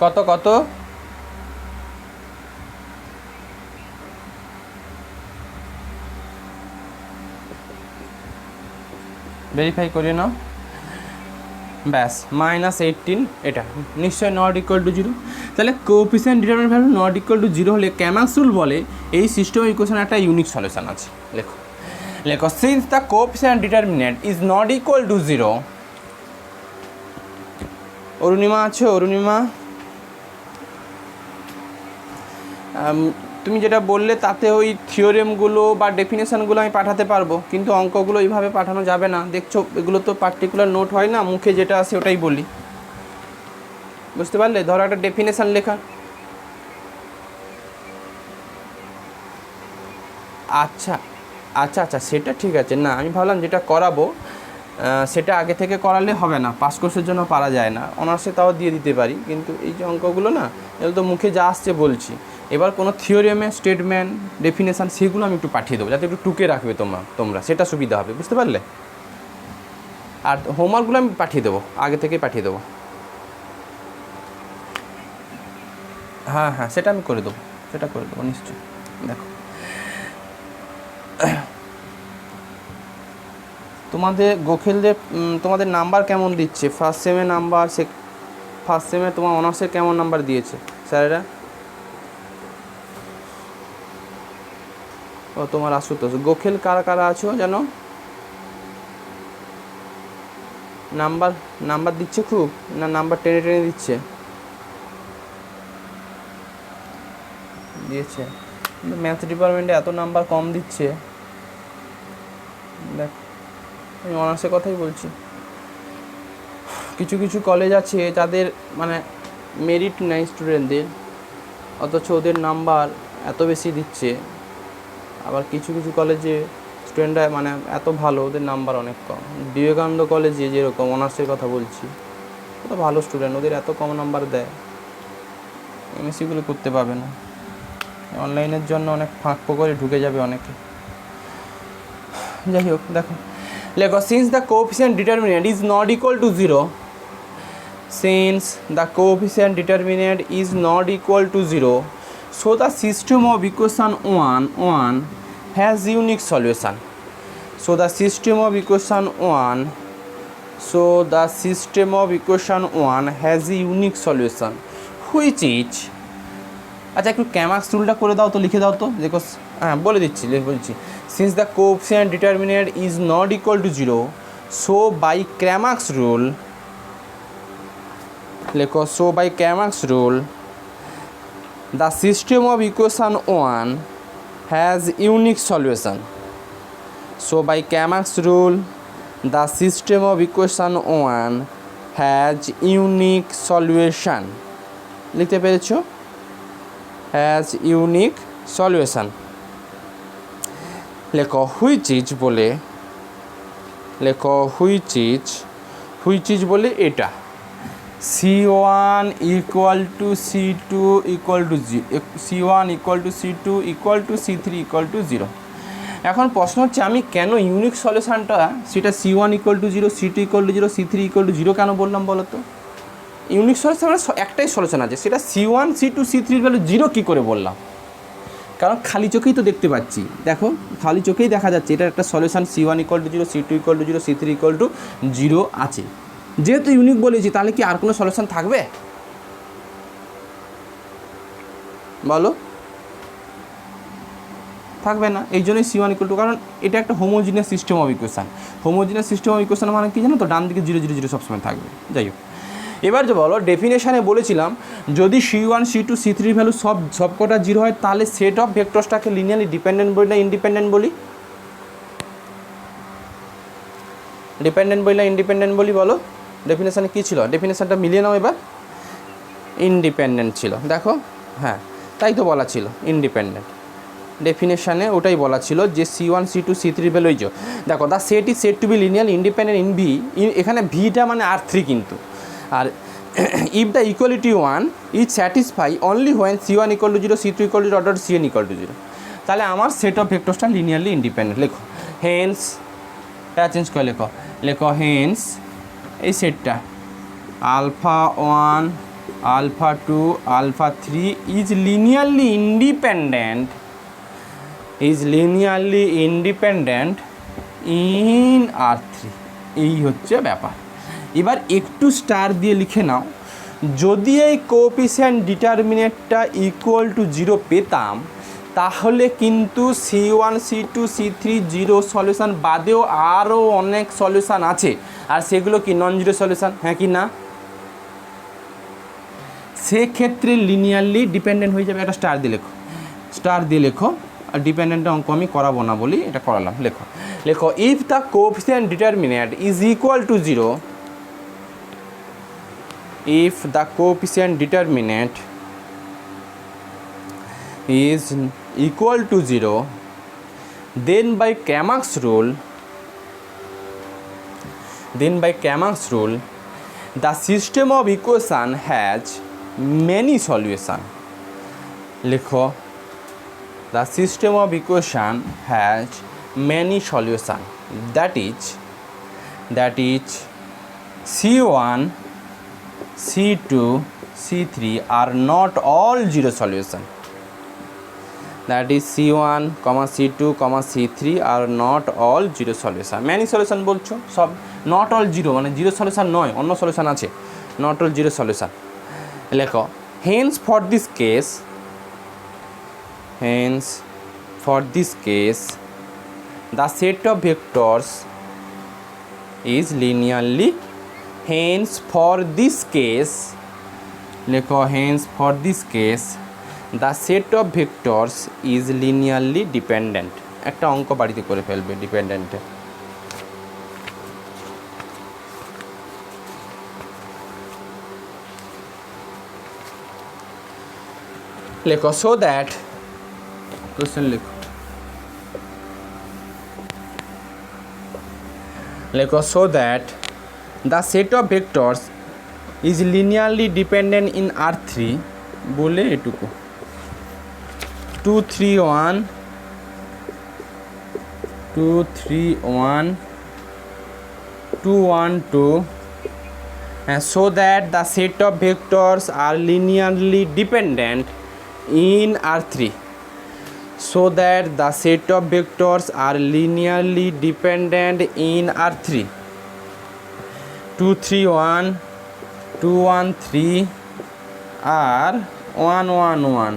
কত কত ভেরিফাই করে নাও। ব্যাস -18 এটা নিশ্চয়ই নট ইকুয়াল টু 0। তাহলে coefficient determinant value not equal to 0 হলে ক্যামাক্স রুল বলে এই সিস্টেম ইকুয়েশন একটা ইউনিক সলিউশন আছে। লেখো লেখো since the coefficient determinant is not equal to 0। Arunima আছো? অরুণিমা, তুমি যেটা বললে তাতে ওই থিওরেমগুলো বা ডেফিনেশানগুলো আমি পাঠাতে পারবো, কিন্তু অঙ্কগুলো এইভাবে পাঠানো যাবে না। দেখছো এগুলো তো পার্টিকুলার নোট হয় না, মুখে যেটা আছে ওটাই বলি, বুঝতে পারলে? ধরো একটা ডেফিনেশান লেখা, আচ্ছা আচ্ছা আচ্ছা সেটা ঠিক আছে। না আমি ভাবলাম যেটা করাবো সেটা আগে থেকে করালে হবে না, পাস কোর্সের জন্য পারা যায় না, অনার্সে তাও দিয়ে দিতে পারি, কিন্তু এই যে অঙ্কগুলো না এগুলো তো মুখে যা আসছে বলছি। এবার কোনো থিওরিয়ামে স্টেটমেন্ট ডেফিনেশান সেগুলো আমি একটু পাঠিয়ে দেবো, যাতে একটু টুকে রাখবে তোমরা সেটা সুবিধা হবে, বুঝতে পারলে? আর হোমওয়ার্কগুলো আমি পাঠিয়ে দেবো, আগে থেকেই পাঠিয়ে দেবো। হ্যাঁ হ্যাঁ সেটা আমি করে দেবো, সেটা করে দেবো নিশ্চয়ই। দেখো তোমাদের গোখেলদের তোমাদের নাম্বার কেমন দিচ্ছে? ফার্স্ট সেমে নাম্বার, ফার্স্ট সেমে তোমার অনার্সের কেমন নাম্বার দিয়েছে স্যারেরা? ও তোমার আশুতোষ। গোখেল কারা কারা আছো জানো? নাম্বার দিচ্ছে খুব, না নাম্বার টেনে টেনে দিচ্ছে? দিয়েছে, কিন্তু ম্যাথ ডিপার্টমেন্টে এত নাম্বার কম দিচ্ছে। দেখ আমি অনার্সের কথাই বলছি। কিছু কিছু কলেজ আছে যাদের মানে মেরিট নেই স্টুডেন্টদের, অথচ ওদের নাম্বার এত বেশি দিচ্ছে। আবার কিছু কিছু কলেজে স্টুডেন্টরা মানে এত ভালো, ওদের নাম্বার অনেক কম। বিবেকানন্দ কলেজে যেরকম অনার্সের কথা বলছি, ওটা ভালো স্টুডেন্ট, ওদের এত কম নাম্বার দেয়, এমএসসিগুলো করতে পারবে না। অনলাইনের জন্য অনেক ফাঁক করে ঢুকে যাবে অনেকে। যাই হোক দেখো লেখো since the coefficient determinant is not equal to 0, since the coefficient determinant is not equal to 0, so the system of equation 1 has unique solution. So the system of equation 1 has a unique solution which is, আচ্ছা একটু ক্যামাক্স রুলটা করে দাও তো, লিখে দাও তো। দেখো হ্যাঁ বলে দিচ্ছি, বলছি since the coefficient determinant is not equal to 0, so by Cramer's rule, লেখো so by Cramer's rule the system of equation 1 has unique solution. So by Camax rule the system of equation 1 has unique solution. লিখতে পেরেছো? has unique solution. লেখো which is বলে, লেখো which is বলে এটা C1 equal to C2 equal to 0, C1 equal to C2 equal to C3 equal to 0. এখন প্রশ্ন হচ্ছে আমি কেন ইউনিক সলিউশনটা সেটা C1 equal to 0, C2 equal to 0, C3 equal to 0 কেন বললাম বলো তো? ইউনিক সলিউশন একটাই সলিউশন আছে, সেটা C1 C2 C3 ভ্যালু 0 কী করে বললাম? কারণ খালি চোখেই তো দেখতে পাচ্ছি, দেখো খালি চোখেই দেখা যাচ্ছে এটা একটা solution C1 equal to 0, C2 equal to 0, C3 equal to 0 আছে। যেহেতু ইউনিক বলেছি তাহলে কি আর কোনো সলিউশন থাকবে বলো? থাকবে না। এই জন্যই C1 ইকুয়াল টু, কারণ এটা একটা homogeneous system of equation. Homogeneous system of equation মানে কি জানো তো, ডান দিকে 0 0 0 সবসময় থাকবে। যাই হোক, এবার যে বলো ডেফিনেশানে বলেছিলাম যদি C1 C2 C3 ভ্যালু সব কটা 0 হয় তাহলে সেট অফ ভেক্টরসটাকে লিনিয়ারলি ডিপেন্ডেন্ট বলি না ইন্ডিপেন্ডেন্ট বলি? ডিপেন্ডেন্ট বলি না ইন্ডিপেন্ডেন্ট বলি বলো? ডেফিনেশানে কী ছিল? ডেফিনেশানটা মিলিয়ে নাও এবার। ইন্ডিপেন্ডেন্ট ছিল, দেখো, হ্যাঁ তাই তো বলা ছিল ইন্ডিপেন্ডেন্ট। ডেফিনেশানে ওটাই বলা ছিল যে C1 C2 C3 ভ্যালু এই যে দেখো the set is set to be linear independent in V, এখানে ভিটা মানে R3 কিন্তু। আর if the equality 1 is satisfy only when C1 equal to 0 C2 equal to dot Cn equal to 0, তাহলে আমার সেট অফ ভেক্টরসটা লিনিয়ারলি ইন্ডিপেন্ডেন্ট। লেখো hence, এটা চেঞ্জ করে লেখো হেন্স এই সেটটা alpha 1 alpha 2 alpha 3 is linearly independent in R3। এই হচ্ছে ব্যাপার। এবার একটু স্টার দিয়ে লিখে নাও, যদি এই কোএফিসিয়েন্ট ডিটারমিনেন্টটা ইকুয়াল টু 0 পেতাম তাহলে কিন্তু C1 C2 C3 zero solution বাদেও আরও অনেক সলিউশান আছে, আর সেগুলো কি নন জিরো সলিউশান, হ্যাঁ কি না? সেক্ষেত্রে লিনিয়ারলি ডিপেন্ডেন্ট হয়ে যাবে। একটা স্টার দিয়ে লেখো, আর ডিপেন্ডেন্টের অঙ্ক আমি করাবো না বলি এটা করালাম। লেখো if the coefficient determinant is equal to 0, if the coefficient determinant is equal to 0, then by Cramer's rule the system of equation has many solution. লেখো the system of equation has many solution, that is C1 C2 C3 are not all zero solution, that is C1 C2 C3 are not all zero solution. many solution বলছো, সব not all zero মানে zero solution নয়, অন্য solution আছে, not all zero solution। লেখো hence for this case the set of vectors is linearly, hence for this case the set of vectors is linearly dependent। একটা অঙ্ক বাড়িতে করে ফেলবে ডিপেন্ডেন্টে। লেখো so that কোশ্চেন লেখো so that the set of vectors is linearly dependent in R3 বলে এটুকু 2 3 1 2 3 1 2 1 2, and so that the set of vectors are linearly dependent in R3, so that the set of vectors are linearly dependent in R3 2 3 1 2 1 3 আর 1 1 1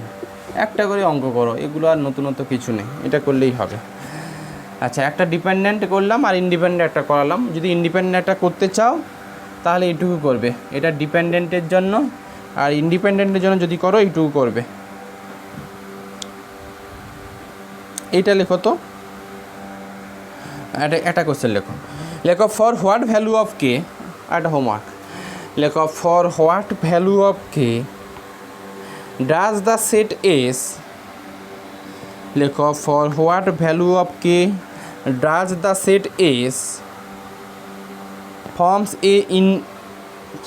একটা করে অঙ্ক করো, এগুলো আর নতুনত্ব কিছু নেই, এটা করলেই হবে। আচ্ছা, একটা ডিপেন্ডেন্ট করলাম আর ইন্ডিপেন্ডেন্ট একটা করালাম। যদি ইন্ডিপেন্ডেন্ট একটা করতে চাও তাহলে এইটুকু করবে, এটা ডিপেন্ডেন্টের জন্য, আর ইন্ডিপেন্ডেন্টের জন্য যদি করো এইটুকু করবে। এইটা লেখো তো, একটা কোশ্চেন লেখো for what value of k, একটা হোমওয়ার্ক লেখো for what value of k does the set S, লেখো for what value of k does the set S forms a in,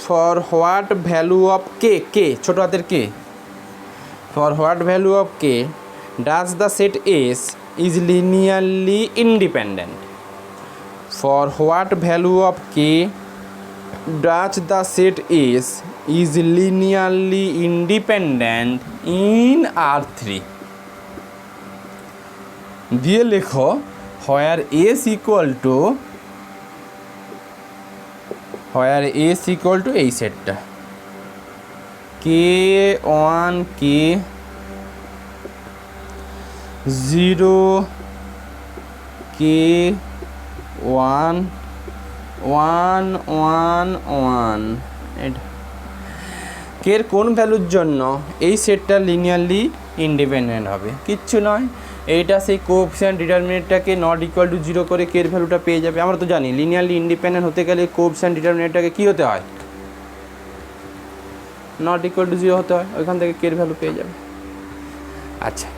for what value of k, k ছোটো হাতের k, for what value of k does the set S is linearly independent, for what value of k does the set S is linearly independent in R3 দিয়ে লেখো where S equal to এই সেটটা K1 K 0 কে 1 1 1 1 এটা কে এর কোন ভ্যালুর জন্য এই সেটটা লিনিয়ারলি ইন্ডিপেন্ডেন্ট হবে? কিচ্ছু নয়, এইটা সেই কোএফিসিয়েন্ট ডিটারমিনেন্টটাকে নট ইকুয়াল টু 0 করে কে এর ভ্যালুটা পেয়ে যাবে। আমরা তো জানি লিনিয়ারলি ইন্ডিপেন্ডেন্ট হতে গেলে কোএফিসিয়েন্ট ডিটারমিনেন্টটাকে কী হতে হয়? নট ইকুয়াল টু 0 হতে হয়, ওইখান থেকে কে এর ভ্যালু পেয়ে যাবে। আচ্ছা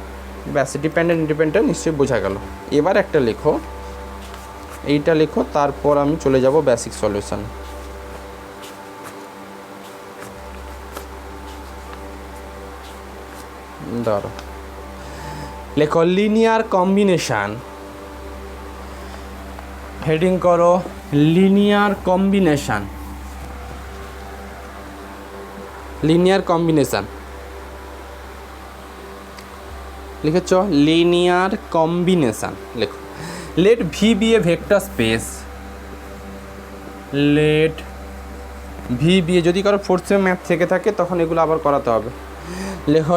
ব্যাস, ডিপেন্ডেন্ট ইন্ডিপেন্ডেন্ট নিশ্চয়ই বোঝা গেল। এবার একটা লেখো, এইটা লেখো, তারপর আমি চলে যাব বেসিক সলিউশন। ধরো লেখো লিনিয়ার কম্বিনেশান, হেডিং করো লিনিয়ার কম্বিনেশান, লিনিয়ার কম্বিনেশান লিখেছ, লিনিয়ার কম্বিনেশান লেখো। Let V be a vector space, let V be a, যদি কারো ফোর্থ সেম ম্যাথ থেকে থাকে তখন এগুলো আবার করাতে হবে। লেখো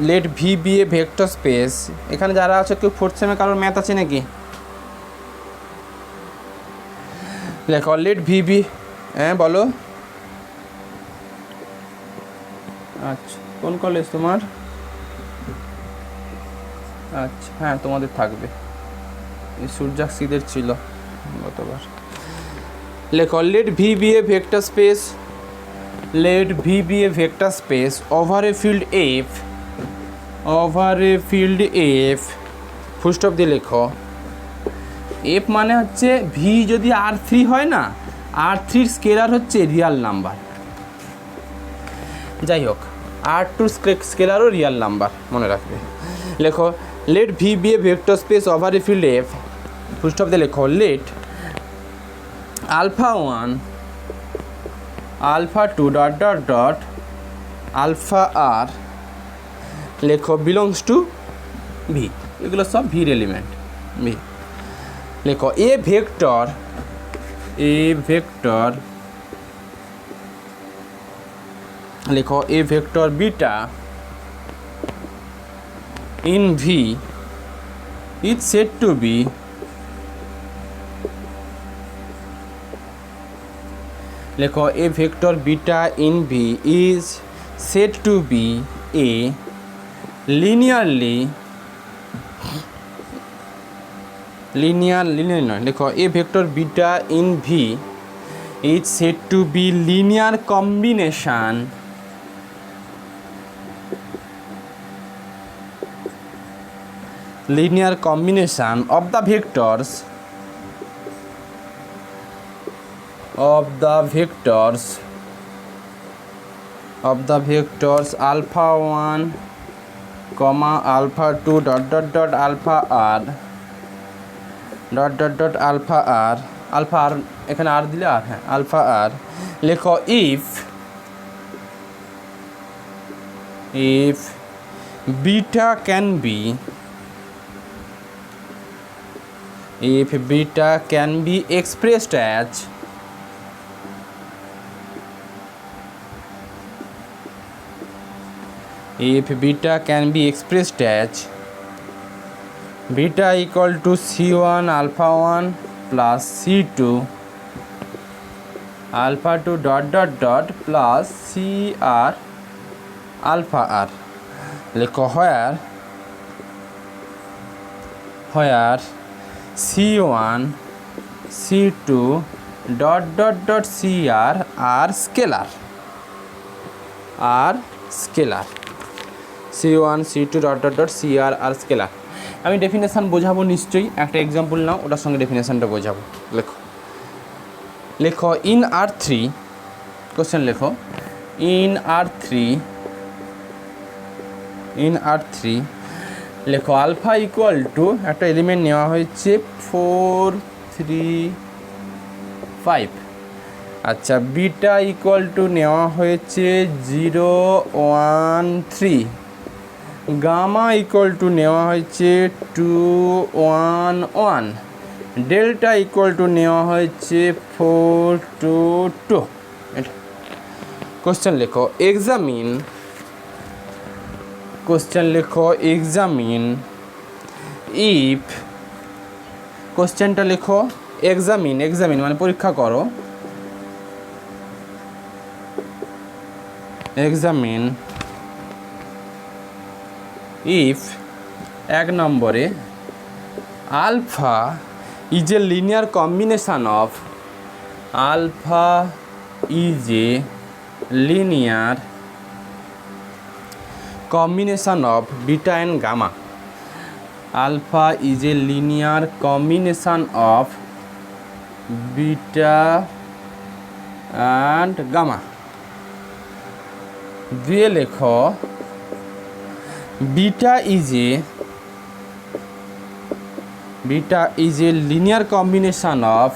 let V be a vector space. এখানে যারা আছে কেউ ফোর্থ সেমে কারোর ম্যাথ আছে নাকি? লেখো লেট ভি বি, হ্যাঁ বলো। আচ্ছা কোন কলেজ তোমার? আচ্ছা হ্যাঁ তোমাদের থাকবে, এই সূর্যাক্ষীদের ছিল গতবার। লেখো let V be a vector space, let V be a vector space over a field F, over a field F, full stop দিয়ে লেখো। F মানে হচ্ছে V যদি R3 হয় না, R3 স্কেলার হচ্ছে রিয়াল নাম্বার, যাই হোক R2 স্কেলারও রিয়াল নাম্বার, মনে রাখবে। লেখো let V be a vector space over a field F, full stop দিয়ে লেখো let alpha 1 alpha 2 dot dot dot alpha r লেখো belongs to V, এগুলো সব ভির এলিমেন্ট V। লেখো এ ভেক্টর লেখো a vector beta in V is said to be লেখো a vector beta in V is said to be a linear নয়, লেখো a vector beta in V is said to be linear combination of the vectors alpha 1 comma alpha 2 dot dot dot alpha r dot dot dot alpha r এখানে r দিলে r, হ্যাঁ alpha r। লেখো if beta can be expressed as beta equal to c1 alpha 1 plus c2 alpha 2 dot dot dot plus cr alpha r। লেখো where c1 c2 dot dot dot cr are scalar c1 c2 dot dot dot cr are scalar। আমি definition বোঝাবো নিশ্চয়ই, একটা example নাও, ওটার সঙ্গে ডেফিনেশানটা বোঝাবো। লেখো in R3, question লেখো ইন R3 লেখো আলফা ইকুয়াল টু একটা এলিমেন্ট নেওয়া হয়েছে 4 3 5, আচ্ছা বিটা ইকুয়াল টু নেওয়া হয়েছে 0 1 3, গামা ইকুয়াল টু নেওয়া হয়েছে 2 1 1, ডেল্টা ইকুয়াল টু নেওয়া হয়েছে 4 2 2। এটা কোশ্চেন লেখো এক্সামিন ইফ কোশ্চেনটা লেখো এক্সামিন মানে পরীক্ষা করো, এক্সামিন ইফ 1 নম্বরে alpha is a linear combination of, alpha is a linear combination of beta and gamma. Alpha is a linear combination of beta and gamma. দিয়ে লেখো beta is a linear combination of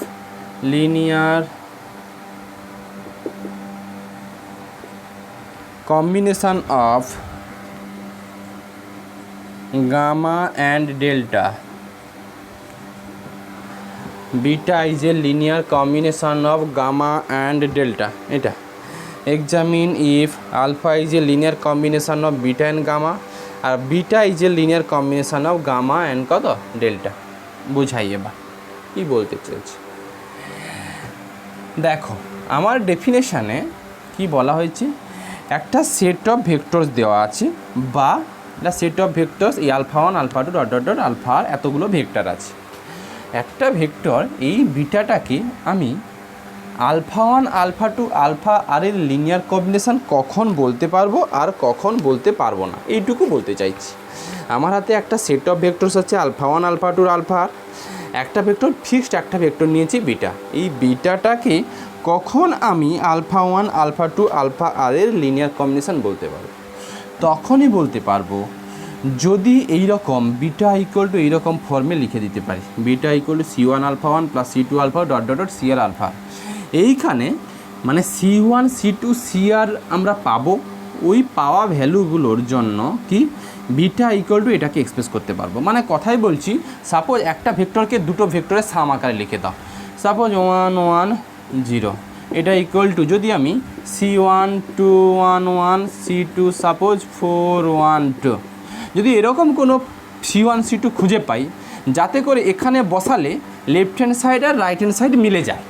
gamma and delta. Beta is a linear combination of gamma and delta. এটা examine if alpha is a linear combination of beta and gamma R beta is a linear combination of gamma and কত delta বুঝাই এবার কি বলতে চাইছি। দেখো আমার ডেফিনেশনে কি বলা হয়েছে, একটা সেট অফ ভেক্টরস দেওয়া আছে বা একটা সেট অফ ভেক্টরস এই alpha 1 alpha 2 dot dot dot alpha আর এতগুলো ভেক্টর আছে। একটা ভেক্টর এই বিটাটাকে আমি আলফা 1 আলফা 2 আলফা আর এর লিনিয়ার কম্বিনেশন কখন বলতে পারবো আর কখন বলতে পারবো না এইটুকু বলতে চাইছি। আমার হাতে একটা সেট অফ ভেক্টরস আছে আলফা 1 আলফা 2 আলফা আর, একটা ভেক্টর ফিক্সড একটা ভেক্টর নিয়েছি বিটা। এই বিটাটাকে কখন আমি আলফা 1 আলফা 2 আলফা আর এর লিনিয়ার কম্বিনেশন বলতে পারবো, তখনই বলতে পারবো যদি এই রকম বিটা ইকুয়াল টু এইরকম ফর্মে লিখে দিতে পারি, beta equal to C1 alpha 1 plus C2 alpha dot dot dot CR alpha. এইখানে মানে C1 C2 CR আমরা পাবো, ওই পাওয়া ভ্যালুগুলোর জন্য কি বিটা ইকুয়াল টু এটাকে এক্সপ্রেস করতে পারবো। মানে কথাই বলছি, সাপোজ একটা ভেক্টরকে দুটো ভেক্টরের সাম আকারে লিখে দাও, সাপোজ 1 1 0, এটা ইকুয়াল টু যদি আমি C1 2 1 1 C2 সাপোজ 4 1 2, যদি এরকম কোনো C1 C2 খুঁজে পাই যাতে করে এখানে বসালে লেফট হ্যান্ড সাইড আর রাইট হ্যান্ড সাইড মিলে যায়,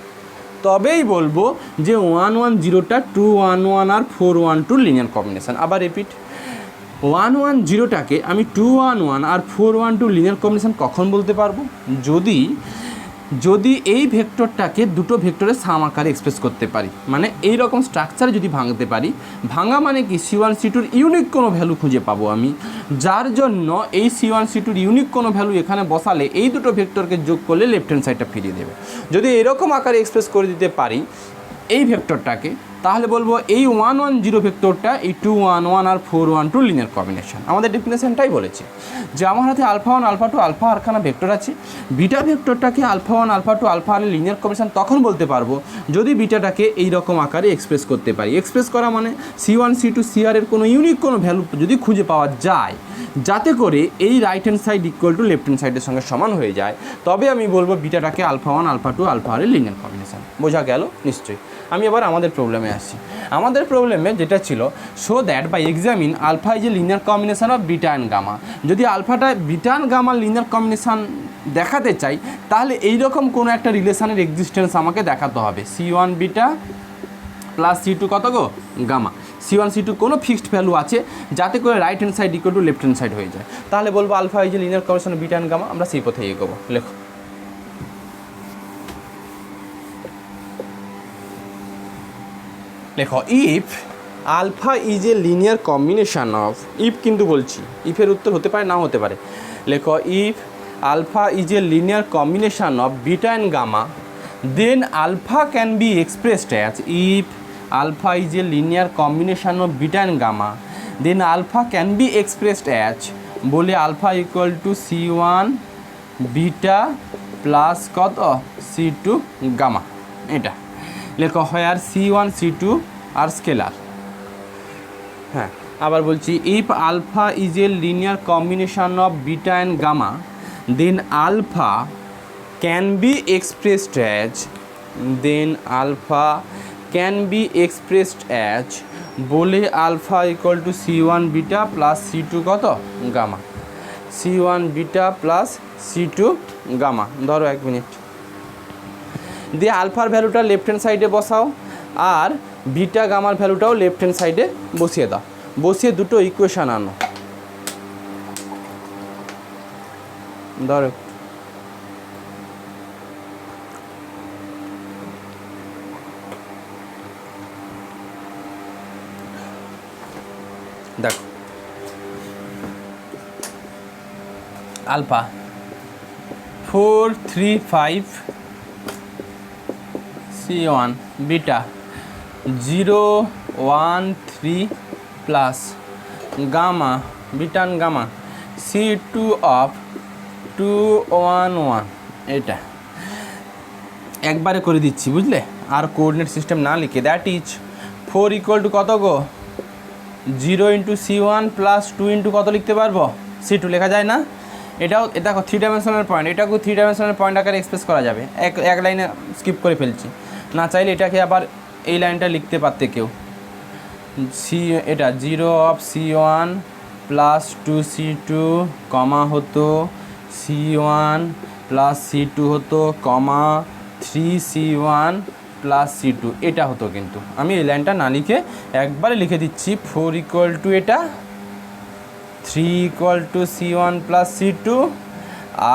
তবেই বলবো যে 1 1 0টা 2 1 1 আর 4 1 2 লিনিয়ার কম্বিনেশন। আবার রিপিট, 1 1 0টাকে আমি 2 1 1 আর 4 1 2 লিনিয়ার কম্বিনেশন কখন বলতে পারবো, যদি এই ভেক্টরটাকে দুটো ভেক্টরের সাম আকারে এক্সপ্রেস করতে পারি, মানে এই রকম স্ট্রাকচারে যদি ভাঙতে পারি। ভাঙা মানে কি C1 C2-র ইউনিক কোনো ভ্যালু খুঁজে পাবো আমি, যার জন্য এই C1 C2-র ইউনিক কোনো ভ্যালু এখানে বসালে এই দুটো ভেক্টরকে যোগ করলে লেফট হ্যান্ড সাইডটা ফিরিয়ে দেবে। যদি এরকম আকারে এক্সপ্রেস করে দিতে পারি এই ভেক্টরটাকে, তাহলে বলবো এই 1 1 0 ভেক্টরটা এই 2 1 1 আর 4 1 2 লিনিয়ার কম্বিনেশন। আমাদের ডেফিনেশনটাই বলেছে যে আমার হাতে আলফা 1 আলফা 2 আলফা আরখানা ভেক্টর আছে, বিটা ভেক্টরটাকে alpha 1 alpha 2 alpha r linear combination তখন বলতে পারবো যদি বিটাটাকে এই রকম আকারে এক্সপ্রেস করতে পারি। এক্সপ্রেস করা মানে C1 C2 CR এর কোনো ইউনিক কোনো ভ্যালু যদি খুঁজে পাওয়া যায় যাতে করে এই right hand side equal to left hand সাইডের সঙ্গে সমান হয়ে যায়, তবে আমি বলবো বিটাটাকে alpha 1 alpha 2 alpha r linear combination. বোঝা গেল নিশ্চয়ই। আমি এবার আমাদের প্রবলেমে আসছি। আমাদের প্রবলেমে যেটা ছিল, show that by examine alpha is a linear combination of beta and gamma. যদি আলফাটা বিটা অ্যান্ড গামার লিনিয়ার কম্বিনেশন দেখাতে চাই তাহলে এইরকম কোনো একটা রিলেশনের এক্সিস্টেন্স আমাকে দেখাতে হবে। C1 বিটা প্লাস C2 কত গো গামা, C1 C2 কোনো ফিক্সড ভ্যালু আছে যাতে করে right hand side equal to left hand side হয়ে যায়, তাহলে বলবো alpha is a linear combination of beta and gamma. আমরা সেই পথে এগোবো। লেখো লেখো if alpha is a linear combination of, if কিন্তু বলছি, ইফের উত্তর হতে পারে নাও হতে পারে। লেখো if alpha is a linear combination of beta and gamma, then alpha can be expressed as, if alpha is a linear combination of beta and gamma then alpha can be expressed as, বলে alpha equal to C1 beta plus কত C2 gamma. এটা লেখো হোয়ার C1 C2 আর scalar. হ্যাঁ আবার বলছি, if alpha is a linear combination of beta and gamma then alpha can be expressed as, then alpha can be expressed as, বলে alpha equal to C1 beta plus C2 কত gamma. C1 beta plus C2 gamma. ধরো 1 minute, দিয়ে আলফার ভ্যালুটা left hand সাইডে বসাও আর beta গামার ভ্যালুটাও লেফট হ্যান্ড সাইডে বসিয়ে দাও, বসিয়ে দুটো ইকুয়েশান আনো। ধরো দেখো, alpha 435 C1 beta 013 plus gamma বিটান গামা C2 অফ 211। এটা একবারে করে দিচ্ছি বুঝলে, আর কোঅর্ডিনেট সিস্টেম না লিখে। দ্যাট ইজ 4 ইকুয়াল টু কত গো, 0 ইন্টু C1 প্লাস 2 ইন্টু কত লিখতে পারবো, C2 লেখা যায় না? এটাও দেখো 3 ডাইমেনশনাল পয়েন্ট, এটাকেও 3 ডাইমেনশনাল পয়েন্ট আকারে এক্সপ্রেস করা যাবে। এক লাইনে স্কিপ করে ফেলছি, না চাইলে এটাকে আবার এই লাইনটা লিখতে পারতে কেউ। এটা 0 অফ C1 প্লাস 2C2 কমা হতো C1 প্লাস C2 হতো কমা 3C1 প্লাস C2, এটা হতো। কিন্তু আমি এই লাইনটা না লিখে একবারে লিখে দিচ্ছি 4 ইকুয়াল টু এটা 3 equal to C1 plus C2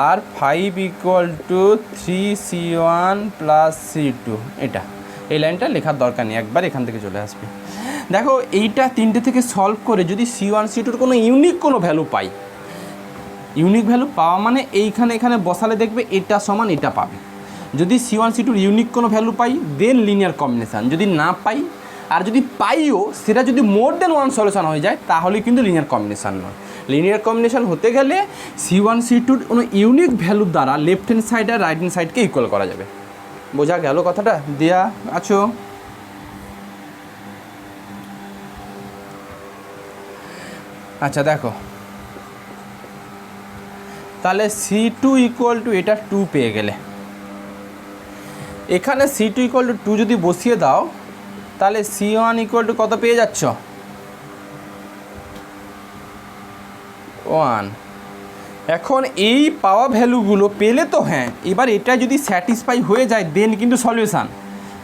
আর 5 equal to 3C1 plus C2। এটা এই লাইনটা লেখার দরকার নেই, একবার এখান থেকে চলে আসবে। দেখো এইটা তিনটে থেকে সলভ করে যদি C1 C2-র কোনো ইউনিক কোনো ভ্যালু পাই, ইউনিক ভ্যালু পাওয়া মানে এখানে বসালে দেখবে এটা সমান এটা পাবে। যদি C1 C2-র ইউনিক কোনো ভ্যালু পাই দেন লিনিয়ার কম্বিনেশান, যদি না পাই আর যদি পাইও সেটা যদি মোর দেন ওয়ান সলিউশন হয়ে যায় তাহলে কিন্তু লিনিয়ার কম্বিনেশান নয়। লিনিয়ার কম্বিনেশান হতে গেলে C1 C2-র কোনো ইউনিক ভ্যালুর দ্বারা লেফট হ্যান্ড সাইড আর রাইট হ্যান্ড সাইডকে ইকুয়াল করা যাবে। বোঝা গেল কথাটা? দেয়া আছো? আচ্ছা দেখো, তাহলে C2 ইকুয়াল টু এটা 2 পেয়ে গেলে, এখানে C2 ইকুয়াল টু 2 যদি বসিয়ে দাও তাহলে C1 ইকুয়াল টু কত পেয়ে যাচ্ছ, 1। এখন এই পাওয়া ভ্যালুগুলো পেলে তো হ্যাঁ, এবার এটা যদি স্যাটিসফাই হয়ে যায় দেন কিন্তু সলিউশান।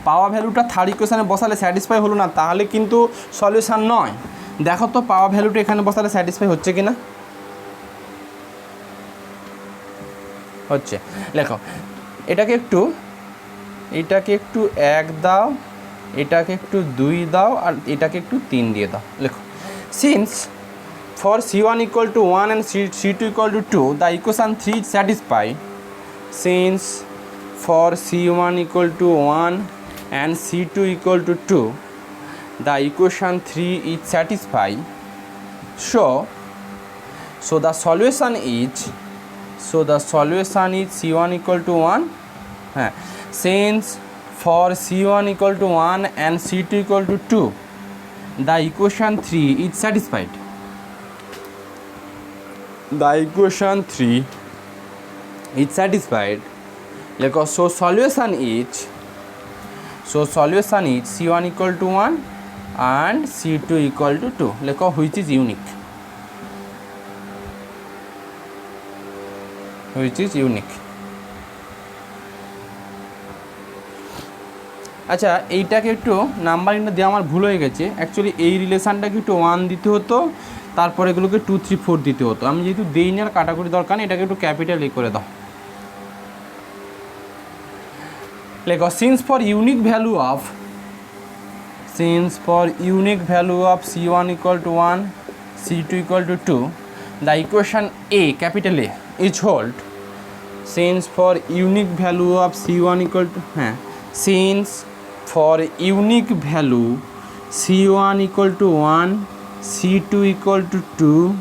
পাওয়া ভ্যালুটা থার্ড ইকুয়েশানে বসালে স্যাটিসফাই হলো না তাহলে কিন্তু সলিউশান নয়। দেখো তো পাওয়া ভ্যালুটা এখানে বসালে স্যাটিসফাই হচ্ছে কি না, হচ্ছে। লেখো এটাকে একটু 1 দাও, এটাকে একটু 2 দাও আর এটাকে একটু 3 দিয়ে দাও। লেখো since for C1 equal to 1 and C2 equal to 2 the equation 3 is satisfied. Since for C1 equal to 1 and C2 equal to 2 the equation 3 is satisfied, so the solution is C1 equal to 1. Since for C1 equal to 1 and C2 equal to 2 the equation 3 is satisfied. The equation 3 is satisfied. So solution is C1 equal to 1 and C2 equal to 2. Which is unique. আচ্ছা এইটাকে একটু নাম্বারিংটা দেওয়া আমার ভুল হয়ে গেছে। Actually এই রিলেশানটাকে একটু 1 দিতে হতো, তারপরে এগুলোকে 2 3 4 দিতে হতো। আমি যেহেতু দেই না আর কাটাকুটি দরকার নেই, এটাকে একটু ক্যাপিটাল এ করে দাও। লেখো since for unique value of C1 equal to 1 C2 equal to 2 the equation A capital A is hold. Since for unique value of C1 equal to since for unique value C1 equal to 1 C2 equal to 2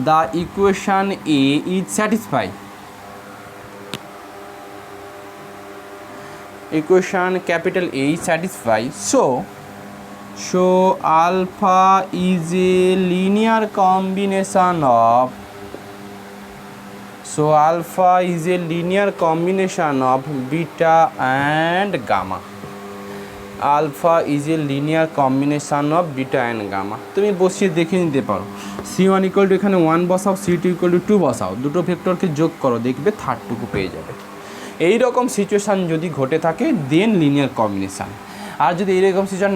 the equation A is satisfied. Equation capital A is satisfied. So alpha is a linear combination of beta and gamma. Alpha is a linear combination of beta and gamma. তুমি বসিয়ে দেখে নিতে পারো। C1 equal two এখানে 1 বসাও, C2 equal two 2 বসাও, দুটো ভেক্টরকে যোগ করো, দেখবে থার্ডটুকু পেয়ে যাবে। এই রকম সিচুয়েশান যদি ঘটে থাকে দেন লিনিয়ার কম্বিনেশান। আর যদি এইরকম সিচুয়েশান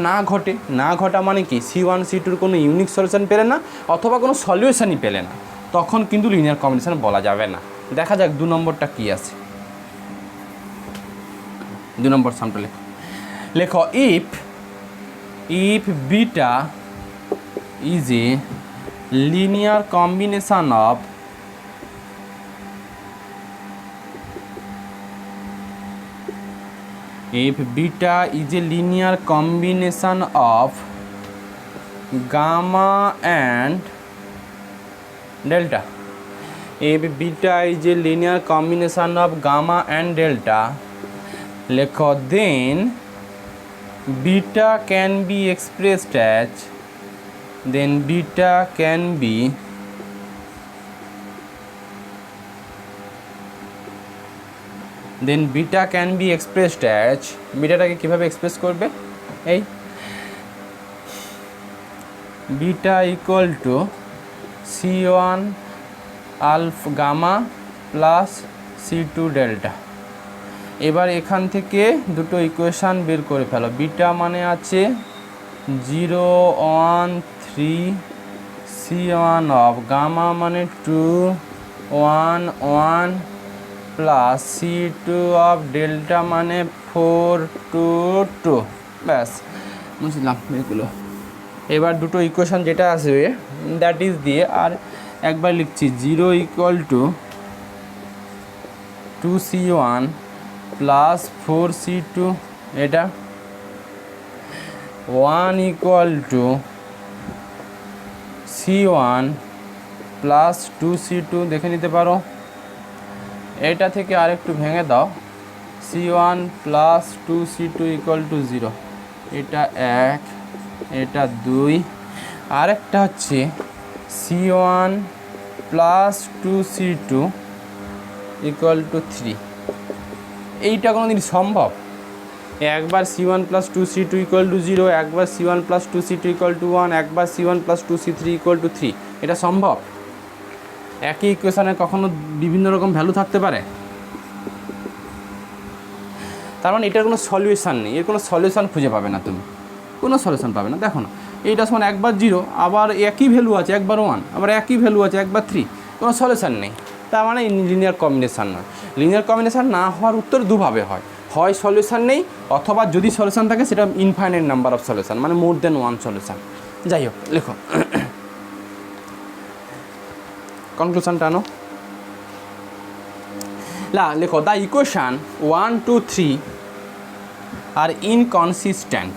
না ঘটা মানে কি C1 C2-র কোনো ইউনিক সলিউশন পেলে না অথবা কোনো সলিউশনই পেলে না, তখন কিন্তু লিনিয়ার কম্বিনেশান বলা যাবে না। দেখা যাক 2 নম্বরটা কী আছে। 2 নম্বর সামটা লেখো if beta is a linear combination of gamma and delta, if beta is a linear combination of gamma and delta, লেখো then beta can be expressed as বিটাটাকে কীভাবে এক্সপ্রেস করবে? এই beta equal to C1 alpha gamma plus C2 delta. এবার এখান থেকে দুটো equation বের করে ফেলো। বিটা মানে আছে 0 1 3 C1 অফ গামা মানে 2 1 1 প্লাস C2 অফ ডেল্টা মানে 4 2 2। ব্যাস বুঝলাম এগুলো। এবার দুটো ইকুয়েশান যেটা আসবে দ্যাট ইজ দিয়ে আর একবার লিখছি 0 equal to 2C1 plus 4C2, এটা 1 equal to C1 plus 2C2 দেখে নিতে পারো। এটা থেকে আরেকটু ভেঙে দাও, C1 plus 2C2 equal to 0, এটা 1 এটা 2, আরেকটা হচ্ছে C1 plus 2C2 equal to 3। এইটা কোনো দিন সম্ভব? একবার C1 plus 2C2 equal to 0, একবার C1 plus 2C2 equal to 1, একবার C1 plus 2C3 equal to 3, এটা সম্ভব? একই ইকুয়েশানে কখনো বিভিন্ন রকম ভ্যালু থাকতে পারে? তার মানে এটার কোনো সলিউশান নেই, এর কোনো সলিউশান খুঁজে পাবে না, তুমি কোনো সলিউশান পাবে না। দেখো না, এইটা সমান একবার 0, আবার একই ভ্যালু আছে একবার 1, আবার একই ভ্যালু আছে একবার 3, কোনো সলিউশান নেই। তার মানে লিনিয়ার কম্বিনেশান নয়। লিনিয়ার কম্বিনেশান না হওয়ার উত্তর দুভাবে হয় সলিউশান নেই, অথবা যদি সলিউশান থাকে সেটা ইনফাইনাইট নাম্বার অফ সলিউশান, মানে মোর দেন 1 সলিউশান। যাই হোক, লেখো কনক্লুশনটা আনো। লেখো দ্য ইকুয়েশান 1 2 3 আর ইনকনসিস্টেন্ট।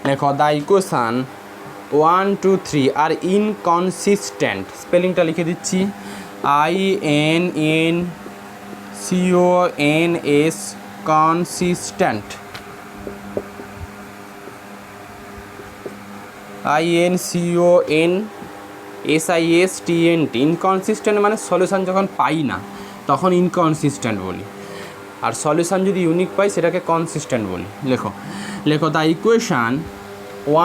লেখো দ্য ইকুয়েশান 1 2 3 আর ইনকনসিস্টেন্ট। স্পেলিংটা লিখে দিচ্ছি, INCONS কনসিস্টেন্ট, INCONSISTENT। ইনকনসিস্টেন্ট মানে সলিউশান যখন পাই না তখন ইনকনসিস্টেন্ট বলি, আর সলিউশান যদি ইউনিক পাই সেটাকে কনসিস্টেন্ট বলি। লেখো দ্য ইকুয়েশান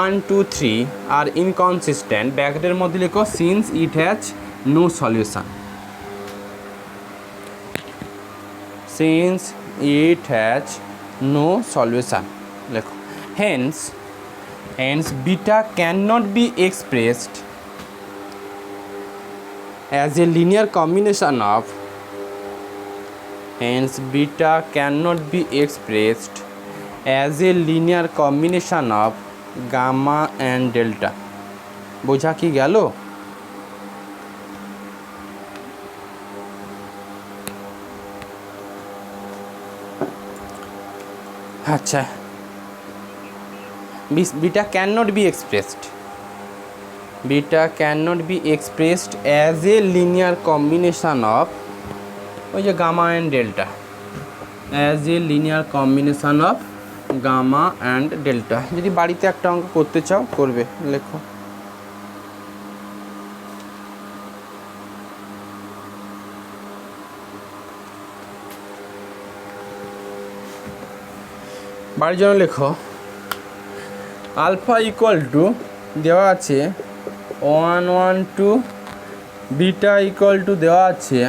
1 2 3 আর ইনকনসিস্টেন্ট, ব্র্যাকেটের মধ্যে লেখো since it has no solution, লেখো hence beta cannot be expressed as a linear combination of gamma and delta। বোঝা কি গেল? আচ্ছা, beta cannot be expressed as a linear combination of ওই যে gamma and delta, as a linear combination of gamma and delta। যদি বাড়িতে একটা অঙ্ক করতে চাও করবে, লেখো বাড়ির জন্য লেখো আলফা ইকুয়াল টু দেওয়া আছে 112, বিটা ইকুয়াল টু দেওয়া আছে